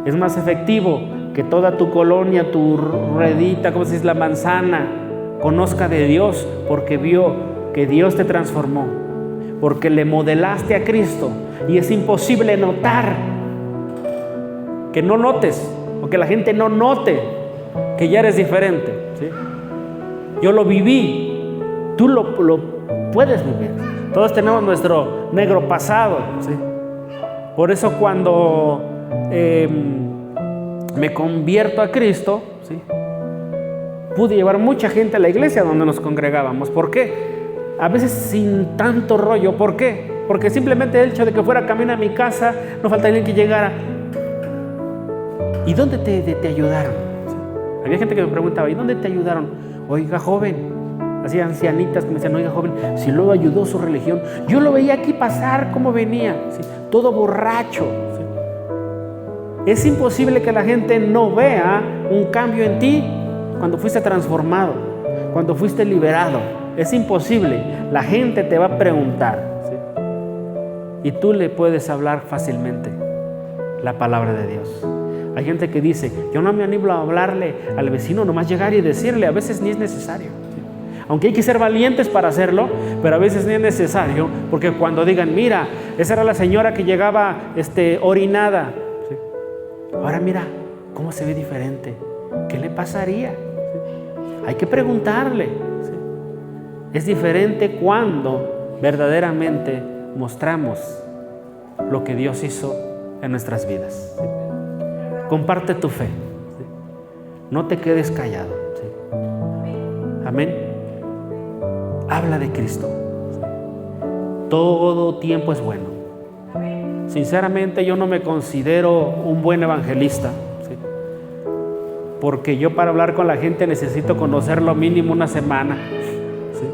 Es más efectivo que toda tu colonia, tu ruedita, como se dice, la manzana, conozca de Dios, porque vio que Dios te transformó, porque le modelaste a Cristo. Y es imposible notar, que no notes, o que la gente no note que ya eres diferente, ¿sí? Yo lo viví, tú lo puedes vivir. Todos tenemos nuestro negro pasado, ¿sí? Por eso cuando me convierto a Cristo, ¿sí? Pude llevar mucha gente a la iglesia donde nos congregábamos. ¿Por qué? A veces sin tanto rollo. ¿Por qué? Porque simplemente el hecho de que fuera camino a mi casa, no falta alguien que llegara. ¿Y dónde te ayudaron? ¿Sí? Había gente que me preguntaba, ¿y dónde te ayudaron? Oiga, joven. Así ancianitas que me decían, oiga, joven, si luego ayudó su religión. Yo lo veía aquí pasar, cómo venía, ¿sí? Todo borracho, ¿sí? Es imposible que la gente no vea un cambio en ti cuando fuiste transformado, cuando fuiste liberado. Es imposible. La gente te va a preguntar, ¿sí? Y tú le puedes hablar fácilmente la palabra de Dios. Hay gente que dice, yo no me animo a hablarle al vecino, nomás llegar y decirle. A veces ni es necesario, ¿sí? Aunque hay que ser valientes para hacerlo, pero a veces ni es necesario, porque cuando digan, mira, esa era la señora que llegaba orinada, ¿sí? Ahora mira cómo se ve diferente. ¿Qué le pasaría? ¿Sí? Hay que preguntarle, ¿sí? Es diferente cuando verdaderamente mostramos lo que Dios hizo en nuestras vidas, ¿sí? Comparte tu fe, ¿sí? No te quedes callado, ¿sí? Amén. Habla de Cristo, ¿sí? Todo tiempo es bueno. sinceramente yo no me considero un buen evangelista, ¿sí? Porque yo para hablar con la gente necesito conocer lo mínimo una semana, ¿sí?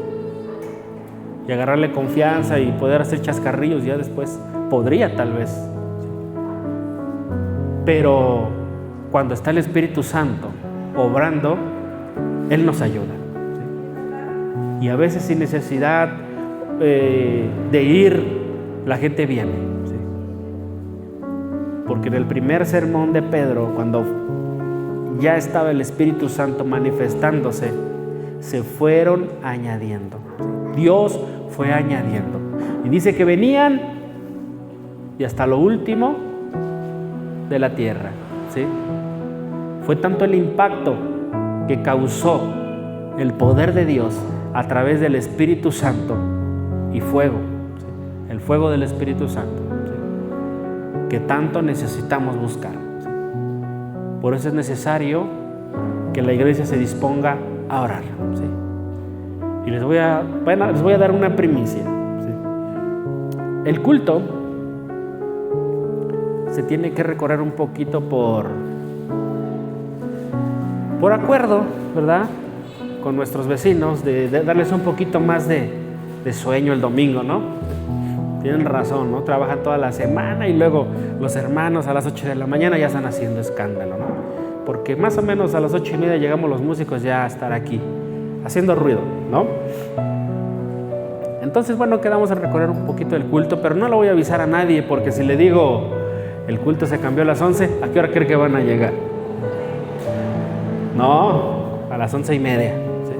Y agarrarle confianza y poder hacer chascarrillos, ya después podría tal vez, ¿sí? Pero cuando está el Espíritu Santo obrando, Él nos ayuda, ¿sí? Y a veces sin necesidad de ir, la gente viene, ¿sí? Porque en el primer sermón de Pedro, cuando ya estaba el Espíritu Santo manifestándose, se fueron añadiendo, ¿sí? Dios fue añadiendo. Y dice que venían y hasta lo último de la tierra, ¿sí? Fue tanto el impacto que causó el poder de Dios a través del Espíritu Santo y fuego, ¿sí? El fuego del Espíritu Santo, ¿sí? Que tanto necesitamos buscar, ¿sí? Por eso es necesario que la iglesia se disponga a orar, ¿sí? Y les voy a dar una primicia, ¿sí? El culto se tiene que recorrer un poquito por acuerdo, ¿verdad? Con nuestros vecinos, de darles un poquito más de sueño el domingo, ¿no? Tienen razón, ¿no? Trabajan toda la semana y luego los hermanos a las 8 de la mañana ya están haciendo escándalo, ¿no? Porque más o menos a las 8:30 llegamos los músicos ya a estar aquí, haciendo ruido, ¿no? Entonces, bueno, quedamos a recorrer un poquito el culto, pero no lo voy a avisar a nadie, porque si le digo, el culto se cambió a las 11, ¿a qué hora cree que van a llegar? No, a las 11:30, ¿sí?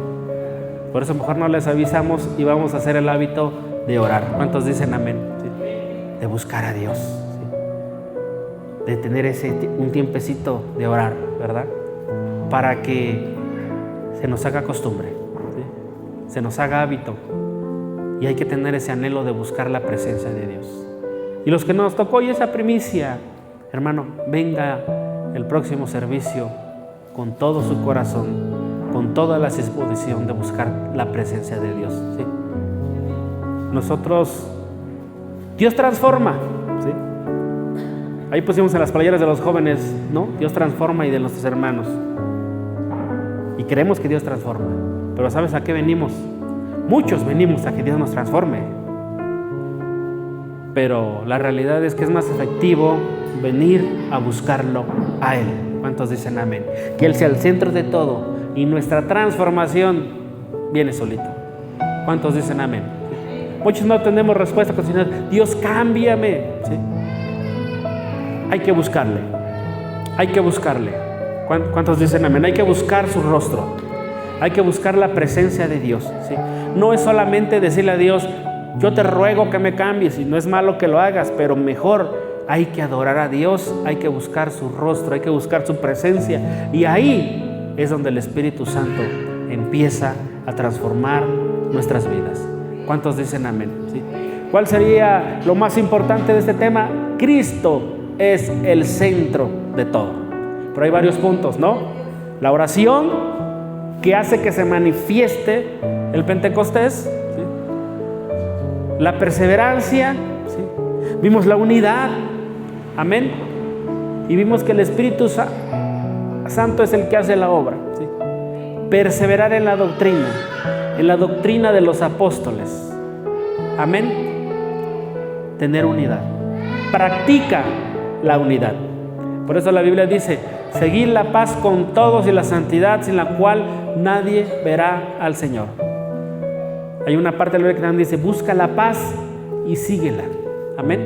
Por eso mejor no les avisamos y vamos a hacer el hábito de orar. ¿Cuántos dicen amén? ¿Sí? De buscar a Dios, ¿sí? De tener un tiempecito de orar, ¿verdad? Para que se nos haga costumbre, ¿sí? Se nos haga hábito. Y hay que tener ese anhelo de buscar la presencia de Dios. Y los que nos tocó hoy esa primicia, hermano, venga el próximo servicio con todo su corazón, con toda la disposición de buscar la presencia de Dios, ¿sí? Nosotros, Dios transforma, ¿sí? Ahí pusimos en las playeras de los jóvenes, ¿no? Dios transforma, y de nuestros hermanos. Y creemos que Dios transforma. Pero ¿sabes a qué venimos? Muchos venimos a que Dios nos transforme. Pero la realidad es que es más efectivo venir a buscarlo a Él. ¿Cuántos dicen amén? Que Él sea el centro de todo y nuestra transformación viene solito. ¿Cuántos dicen amén? Muchos no tenemos respuesta con Señor, Dios, cámbiame, ¿sí? Hay que buscarle. Hay que buscarle. ¿Cuántos dicen amén? Hay que buscar su rostro. Hay que buscar la presencia de Dios, ¿sí? No es solamente decirle a Dios, yo te ruego que me cambies, y no es malo que lo hagas, pero mejor hay que adorar a Dios, hay que buscar su rostro, hay que buscar su presencia, y ahí es donde el Espíritu Santo empieza a transformar nuestras vidas. ¿Cuántos dicen amén? ¿Sí? ¿Cuál sería lo más importante de este tema? Cristo es el centro de todo. Pero hay varios puntos, ¿no? La oración, que hace que se manifieste el Pentecostés, ¿sí? La perseverancia, ¿sí? Vimos la unidad, amén, y vimos que el Espíritu Santo es el que hace la obra, ¿sí? Perseverar en la doctrina de los apóstoles, amén, tener unidad, practica la unidad. Por eso la Biblia dice, seguid la paz con todos y la santidad, sin la cual nadie verá al Señor. Hay una parte de la Biblia que también dice, busca la paz y síguela. Amén.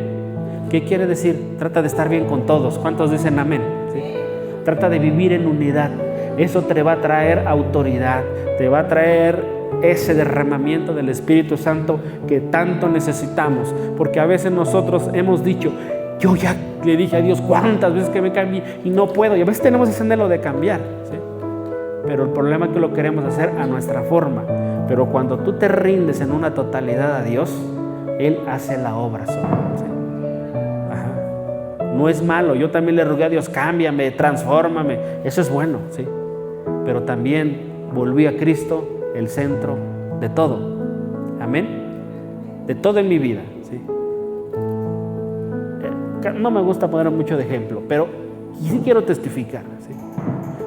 ¿Qué quiere decir? Trata de estar bien con todos. ¿Cuántos dicen amén? ¿Sí? Trata de vivir en unidad. Eso te va a traer autoridad, te va a traer ese derramamiento del Espíritu Santo que tanto necesitamos. Porque a veces nosotros hemos dicho, yo ya le dije a Dios cuántas veces que me cambie y no puedo. Y a veces tenemos ese anhelo de cambiar, ¿sí? Pero el problema es que lo queremos hacer a nuestra forma. Pero cuando tú te rindes en una totalidad a Dios, Él hace la obra solo, ¿sí? Ajá. No es malo. Yo también le rogué a Dios, cámbiame, transfórmame. Eso es bueno, ¿sí? Pero también volví a Cristo el centro de todo. Amén. De todo en mi vida, ¿sí? no me gusta poner mucho de ejemplo, pero sí quiero testificar, ¿sí?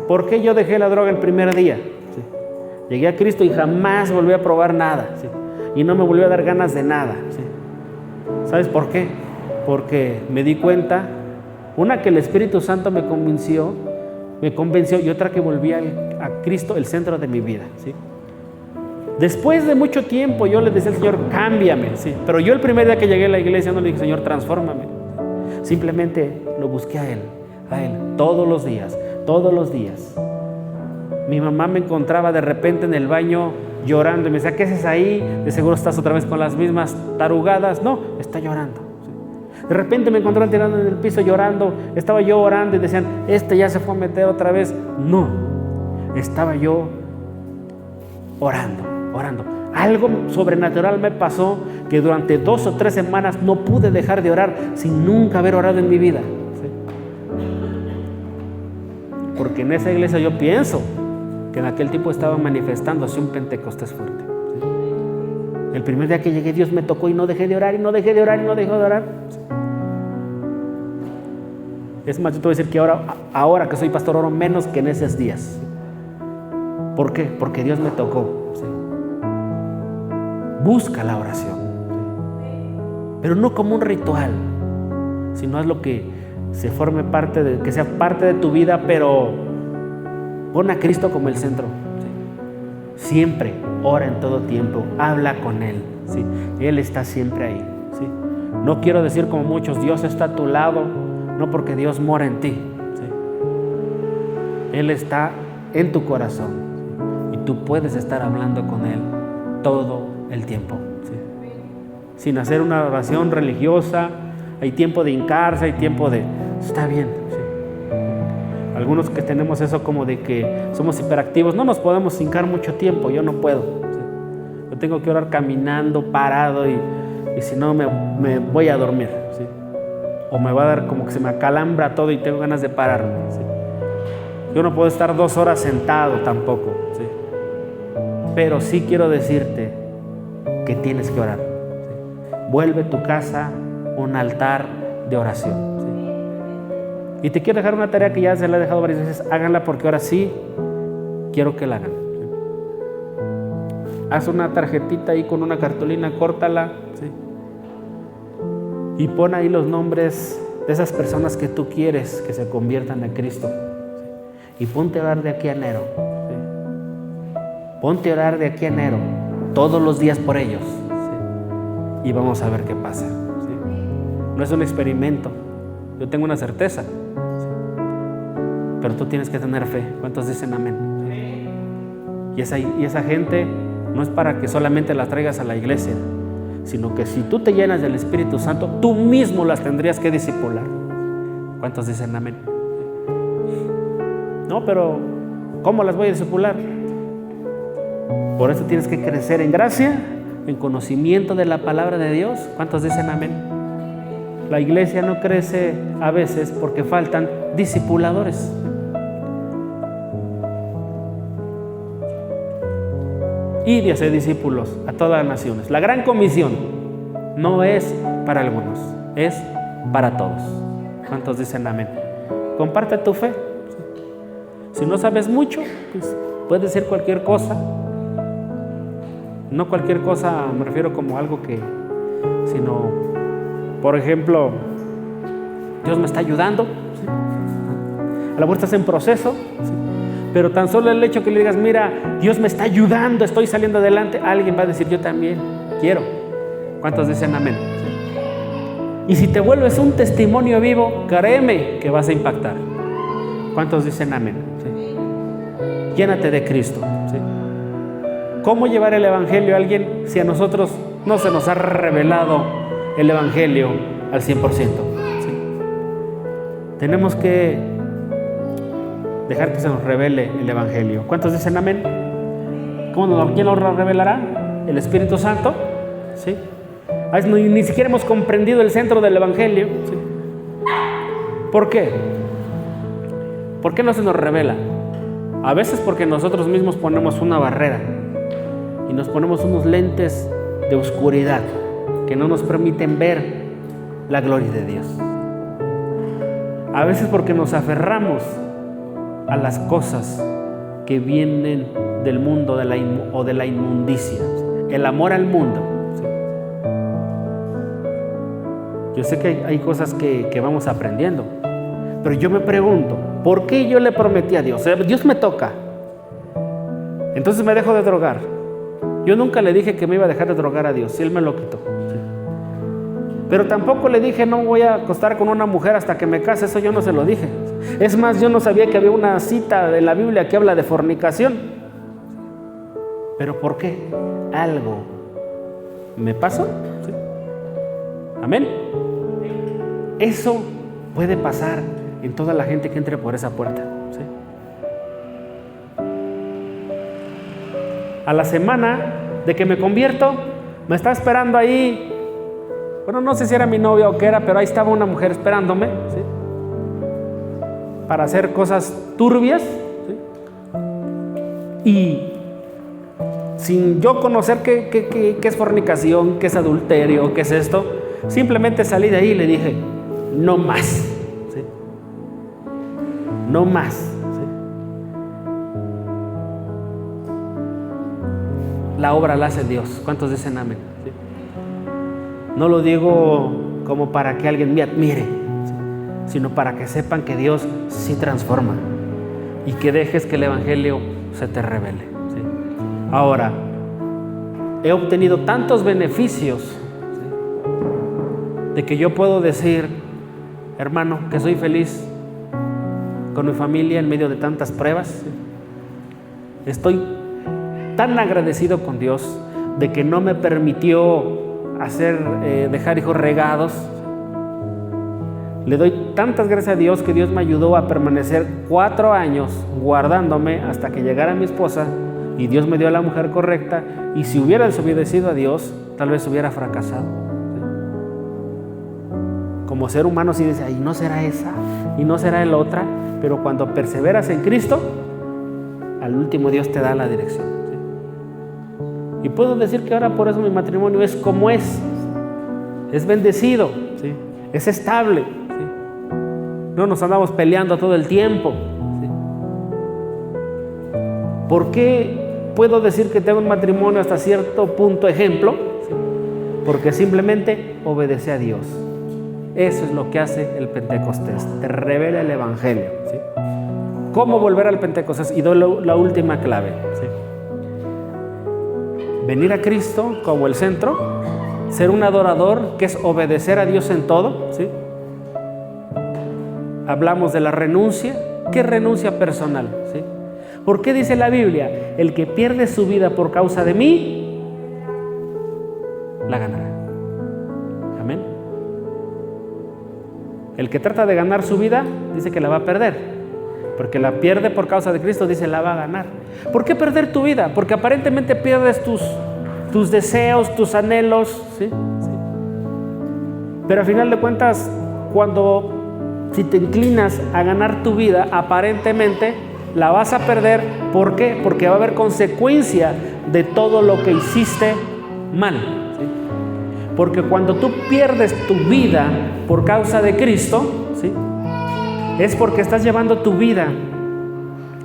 ¿Por qué yo dejé la droga el primer día? ¿Sí? Llegué a Cristo y jamás volví a probar nada, ¿sí? Y no me volvió a dar ganas de nada, ¿sí? ¿Sabes por qué? Porque me di cuenta, una, que el Espíritu Santo me convenció, y otra, que volví a Cristo el centro de mi vida, ¿sí? Después de mucho tiempo yo le decía al Señor, cámbiame, ¿sí? Pero yo el primer día que llegué a la iglesia no le dije, Señor, transfórmame. Simplemente lo busqué a Él, todos los días. Mi mamá me encontraba de repente en el baño llorando y me decía, ¿qué haces ahí? De seguro estás otra vez con las mismas tarugadas. No, está llorando. De repente me encontraban tirando en el piso llorando, estaba yo orando y decían, ya se fue a meter otra vez. No, estaba yo orando. Algo sobrenatural me pasó, que durante 2 o 3 semanas no pude dejar de orar sin nunca haber orado en mi vida, ¿sí? Porque en esa iglesia yo pienso que en aquel tiempo estaba manifestándose un Pentecostés fuerte, ¿sí? El primer día que llegué, Dios me tocó y no dejé de orar, ¿sí? Es más, yo te voy a decir que ahora que soy pastor oro menos que en esos días. ¿Por qué? Porque Dios me tocó, ¿sí? Busca la oración, ¿sí? Pero no como un ritual, sino es lo que se forme parte que sea parte de tu vida, pero pon a Cristo como el centro, ¿sí? Siempre ora en todo tiempo, habla con Él, ¿sí? Él está siempre ahí, ¿sí? No quiero decir como muchos, Dios está a tu lado, no, porque Dios mora en ti, ¿sí? Él está en tu corazón, ¿sí? Y tú puedes estar hablando con Él todo el tiempo, ¿sí? Sin hacer una oración religiosa. Hay tiempo de hincarse, hay tiempo de... Está bien, ¿sí? Algunos que tenemos eso como de que somos hiperactivos, no nos podemos hincar mucho tiempo, yo no puedo, ¿sí? Yo tengo que orar caminando, parado, y si no me voy a dormir, ¿sí? O me va a dar como que se me acalambra todo y tengo ganas de pararme, ¿sí? Yo no puedo estar 2 horas sentado tampoco, ¿sí? Pero sí quiero decirte que tienes que orar, ¿sí? Vuelve tu casa un altar de oración, ¿sí? Y te quiero dejar una tarea que ya se la he dejado varias veces. Háganla, porque ahora sí quiero que la hagan, ¿sí? Haz una tarjetita ahí con una cartulina, córtala, ¿sí? Y pon ahí los nombres de esas personas que tú quieres que se conviertan a Cristo, ¿sí? Y ponte a orar de aquí a enero, ¿sí? Ponte a orar de aquí a enero, todos los días por ellos, ¿sí? Y vamos a ver qué pasa, ¿sí? No es un experimento, yo tengo una certeza, ¿sí? Pero tú tienes que tener fe. ¿Cuántos dicen amén? ¿Sí? Y esa gente no es para que solamente la traigas a la iglesia, sino que si tú te llenas del Espíritu Santo, tú mismo las tendrías que discipular. ¿Cuántos dicen amén? No, pero ¿cómo las voy a discipular? Por eso tienes que crecer en gracia, en conocimiento de la palabra de Dios. ¿Cuántos dicen amén? La iglesia no crece a veces porque faltan discipuladores. Y de hacer discípulos a todas las naciones. La gran comisión no es para algunos, es para todos. ¿Cuántos dicen amén? Comparte tu fe. Si no sabes mucho, pues puedes decir cualquier cosa. No cualquier cosa, me refiero como algo sino, por ejemplo, Dios me está ayudando, ¿sí? A lo mejor estás en proceso, ¿sí? Pero tan solo el hecho que le digas, mira, Dios me está ayudando, estoy saliendo adelante, alguien va a decir, yo también quiero. ¿Cuántos dicen amén? ¿Sí? Y si te vuelves un testimonio vivo, créeme que vas a impactar. ¿Cuántos dicen amén? ¿Sí? Llénate de Cristo, ¿sí? ¿Cómo llevar el evangelio a alguien si a nosotros no se nos ha revelado el evangelio al 100%? ¿Sí? Tenemos que dejar que se nos revele el evangelio. ¿Cuántos dicen amén? ¿Quién nos lo revelará? ¿El Espíritu Santo? ¿Sí? A veces ni siquiera hemos comprendido el centro del evangelio, ¿sí? ¿Por qué? ¿Por qué no se nos revela? A veces porque nosotros mismos ponemos una barrera y nos ponemos unos lentes de oscuridad que no nos permiten ver la gloria de Dios. A veces porque nos aferramos a las cosas que vienen del mundo o de la inmundicia. El amor al mundo. Yo sé que hay cosas que vamos aprendiendo, pero yo me pregunto, ¿por qué yo le prometí a Dios? Dios me toca, entonces me dejo de drogar. Yo nunca le dije que me iba a dejar de drogar a Dios, si Él me lo quitó. Pero tampoco le dije, no voy a acostar con una mujer hasta que me case, eso yo no se lo dije. Es más, yo no sabía que había una cita en la Biblia que habla de fornicación. ¿Pero por qué? Algo me pasó. ¿Sí? Amén. Eso puede pasar en toda la gente que entre por esa puerta. ¿Sí? A la semana de que me convierto, me está esperando ahí. Bueno, no sé si era mi novia o qué era, pero ahí estaba una mujer esperándome, ¿sí? Para hacer cosas turbias, ¿sí? Y sin yo conocer qué es fornicación, qué es adulterio, qué es esto, simplemente salí de ahí y le dije, no más, ¿sí? No más, ¿sí? La obra la hace Dios. ¿Cuántos dicen amén? ¿Sí? No lo digo como para que alguien me admire, ¿sí? Sino para que sepan que Dios sí transforma y que dejes que el Evangelio se te revele, ¿sí? Ahora, he obtenido tantos beneficios, ¿sí? De que yo puedo decir, hermano, que soy feliz con mi familia en medio de tantas pruebas, ¿sí? Estoy tan agradecido con Dios de que no me permitió dejar hijos regados. Le doy tantas gracias a Dios que Dios me ayudó a permanecer 4 años guardándome hasta que llegara mi esposa, y Dios me dio a la mujer correcta. Y si hubiera desobedecido a Dios, tal vez hubiera fracasado, ¿sí? Como ser humano sí dice, ay, no será esa y no será el otra, pero cuando perseveras en Cristo, al último Dios te da la dirección, ¿sí? Y puedo decir que ahora por eso mi matrimonio es como es bendecido, ¿sí? Es estable, ¿sí? No nos andamos peleando todo el tiempo, ¿sí? ¿Por qué puedo decir que tengo un matrimonio hasta cierto punto ejemplo? ¿Sí? Porque simplemente obedece a Dios. Eso es lo que hace el Pentecostés, te revela el Evangelio, ¿sí? ¿Cómo volver al Pentecostés? Y doy la última clave, ¿sí? Venir a Cristo como el centro, ser un adorador, que es obedecer a Dios en todo, ¿sí? Hablamos de la renuncia. ¿Qué renuncia personal? ¿Sí? ¿Por qué dice la Biblia? El que pierde su vida por causa de mí, la ganará. Amén. El que trata de ganar su vida, dice que la va a perder. Porque la pierde por causa de Cristo, dice la va a ganar. ¿Por qué perder tu vida? Porque aparentemente pierdes tus deseos, tus anhelos, ¿sí? ¿Sí? Pero al final de cuentas, si te inclinas a ganar tu vida, aparentemente la vas a perder. ¿Por qué? Porque va a haber consecuencia de todo lo que hiciste mal, ¿sí? Porque cuando tú pierdes tu vida por causa de Cristo, ¿sí? Es porque estás llevando tu vida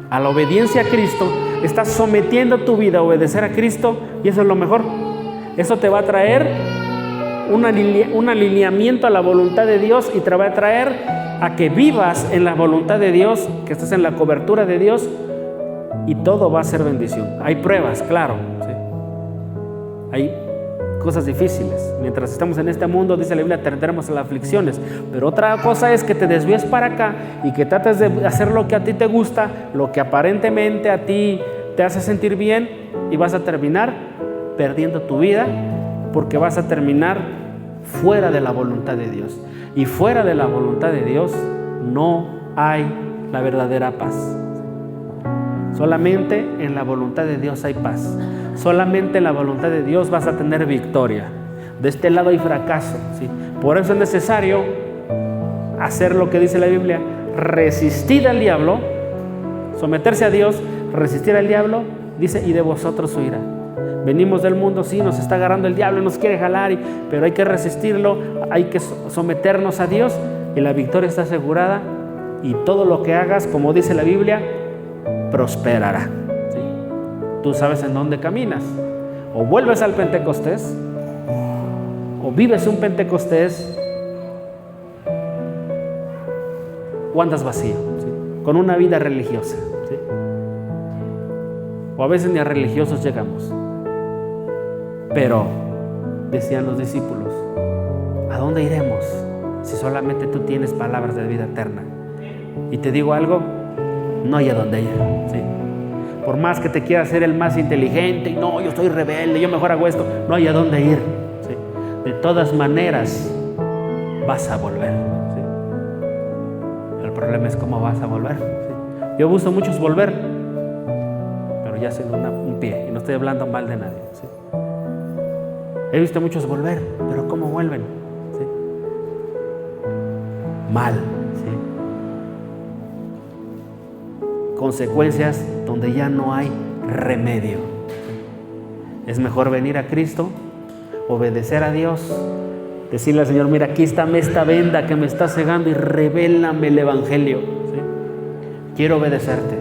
a la obediencia a Cristo, estás sometiendo tu vida a obedecer a Cristo, y eso es lo mejor. Eso te va a traer un alineamiento a la voluntad de Dios, y te va a traer a que vivas en la voluntad de Dios, que estés en la cobertura de Dios, y todo va a ser bendición. Hay pruebas, claro, ¿sí? Hay cosas difíciles. Mientras estamos en este mundo, dice la Biblia, tendremos las aflicciones. Pero otra cosa es que te desvíes para acá y que trates de hacer lo que a ti te gusta, lo que aparentemente a ti te hace sentir bien, y vas a terminar perdiendo tu vida, porque vas a terminar fuera de la voluntad de Dios. Y fuera de la voluntad de Dios no hay la verdadera paz. Solamente en la voluntad de Dios hay paz. Solamente en la voluntad de Dios vas a tener victoria. De este lado hay fracaso, ¿sí? Por eso es necesario hacer lo que dice la Biblia: resistir al diablo, someterse a Dios, resistir al diablo, dice, y de vosotros huirá. Venimos del mundo, sí, nos está agarrando el diablo, nos quiere jalar, pero hay que resistirlo, hay que someternos a Dios, y la victoria está asegurada y todo lo que hagas, como dice la Biblia, prosperará. ¿Sí? Tú sabes en dónde caminas. O vuelves al Pentecostés, o vives un Pentecostés, o andas vacío, ¿sí? Con una vida religiosa, ¿sí? O a veces ni a religiosos llegamos. Pero, decían los discípulos, ¿a dónde iremos si solamente tú tienes palabras de vida eterna? Y te digo algo, no hay a dónde ir, ¿sí? Por más que te quieras ser el más inteligente, y no, yo soy rebelde, yo mejor hago esto, no hay a dónde ir, ¿sí? De todas maneras, vas a volver, ¿sí? El problema es cómo vas a volver, ¿sí? Yo he visto muchos volver, pero ya sin un pie, y no estoy hablando mal de nadie, ¿sí? He visto muchos volver, pero ¿cómo vuelven? ¿Sí? Mal, ¿sí? Consecuencias donde ya no hay remedio. Es mejor venir a Cristo, obedecer a Dios, decirle al Señor, mira, aquí está esta venda que me está cegando y revélame el Evangelio, ¿sí? Quiero obedecerte.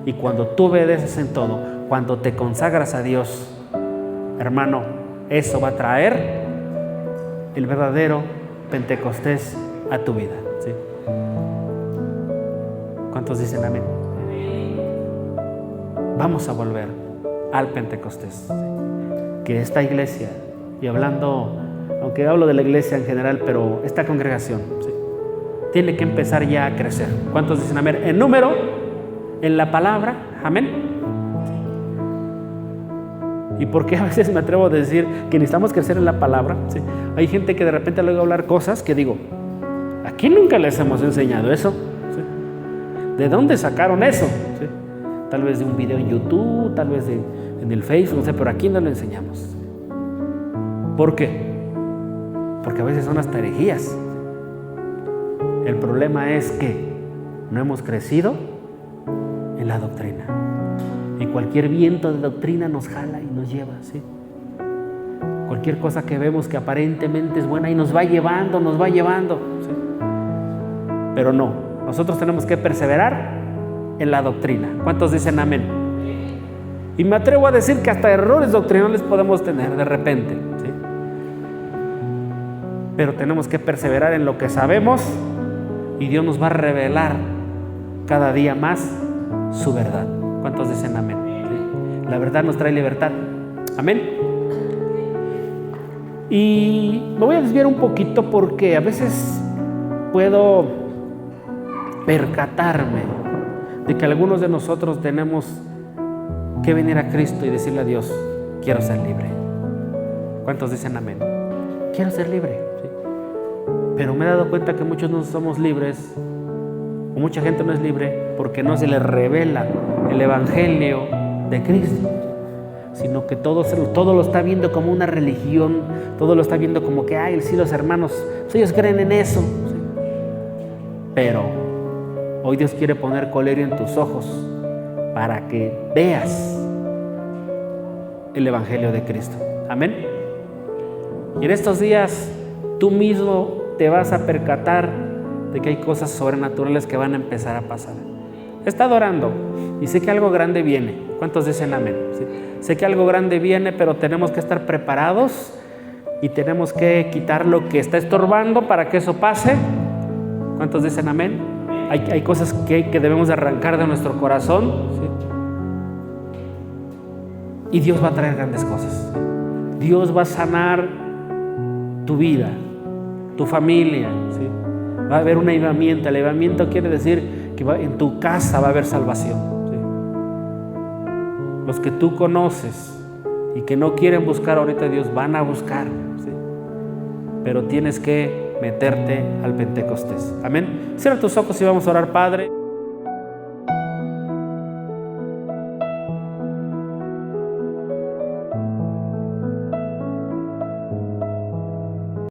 Y cuando tú obedeces en todo, cuando te consagras a Dios, hermano, eso va a traer el verdadero Pentecostés a tu vida, ¿sí? ¿Cuántos dicen amén? Vamos a volver al Pentecostés, ¿sí? Que esta iglesia, y hablando, aunque hablo de la iglesia en general, pero esta congregación, ¿sí? Tiene que empezar ya a crecer. ¿Cuántos dicen amén? En número, en la palabra, amén. ¿Y por qué a veces me atrevo a decir que necesitamos crecer en la palabra? ¿Sí? Hay gente que de repente le oigo hablar cosas que digo, aquí nunca les hemos enseñado eso, ¿sí? ¿De dónde sacaron eso? ¿Sí? Tal vez de un video en YouTube, tal vez en el Facebook, no sé, pero aquí no lo enseñamos. ¿Por qué? Porque a veces son hasta herejías. El problema es que no hemos crecido en la doctrina. Y cualquier viento de doctrina nos jala y nos lleva, ¿sí? Cualquier cosa que vemos que aparentemente es buena y nos va llevando, ¿sí? Pero no, nosotros tenemos que perseverar en la doctrina. ¿Cuántos dicen amén? Y me atrevo a decir que hasta errores doctrinales podemos tener de repente, ¿sí? Pero tenemos que perseverar en lo que sabemos y Dios nos va a revelar cada día más su verdad. ¿Cuántos dicen amén? ¿Sí? La verdad nos trae libertad. Amén. Y me voy a desviar un poquito porque a veces puedo percatarme de que algunos de nosotros tenemos que venir a Cristo y decirle a Dios, quiero ser libre. ¿Cuántos dicen amén? Quiero ser libre, ¿sí? Pero me he dado cuenta que muchos no somos libres, o mucha gente no es libre porque no se les revela el Evangelio de Cristo, sino que todo lo está viendo como una religión, todo lo está viendo como que, ay, sí, los hermanos, pues ellos creen en eso, ¿sí? Pero hoy Dios quiere poner colerio en tus ojos para que veas el Evangelio de Cristo. Amén. Y en estos días tú mismo te vas a percatar de que hay cosas sobrenaturales que van a empezar a pasar. He estado orando y sé que algo grande viene. ¿Cuántos dicen amén? ¿Sí? Sé que algo grande viene, pero tenemos que estar preparados y tenemos que quitar lo que está estorbando para que eso pase. ¿Cuántos dicen amén? Hay cosas que debemos de arrancar de nuestro corazón, ¿sí? Y Dios va a traer grandes cosas. Dios va a sanar tu vida, tu familia, ¿sí? Va a haber un avivamiento. El avivamiento quiere decir que en tu casa va a haber salvación, ¿sí? Los que tú conoces y que no quieren buscar ahorita a Dios van a buscar, ¿sí? Pero tienes que meterte al Pentecostés. Amén. Cierra tus ojos y vamos a orar, Padre.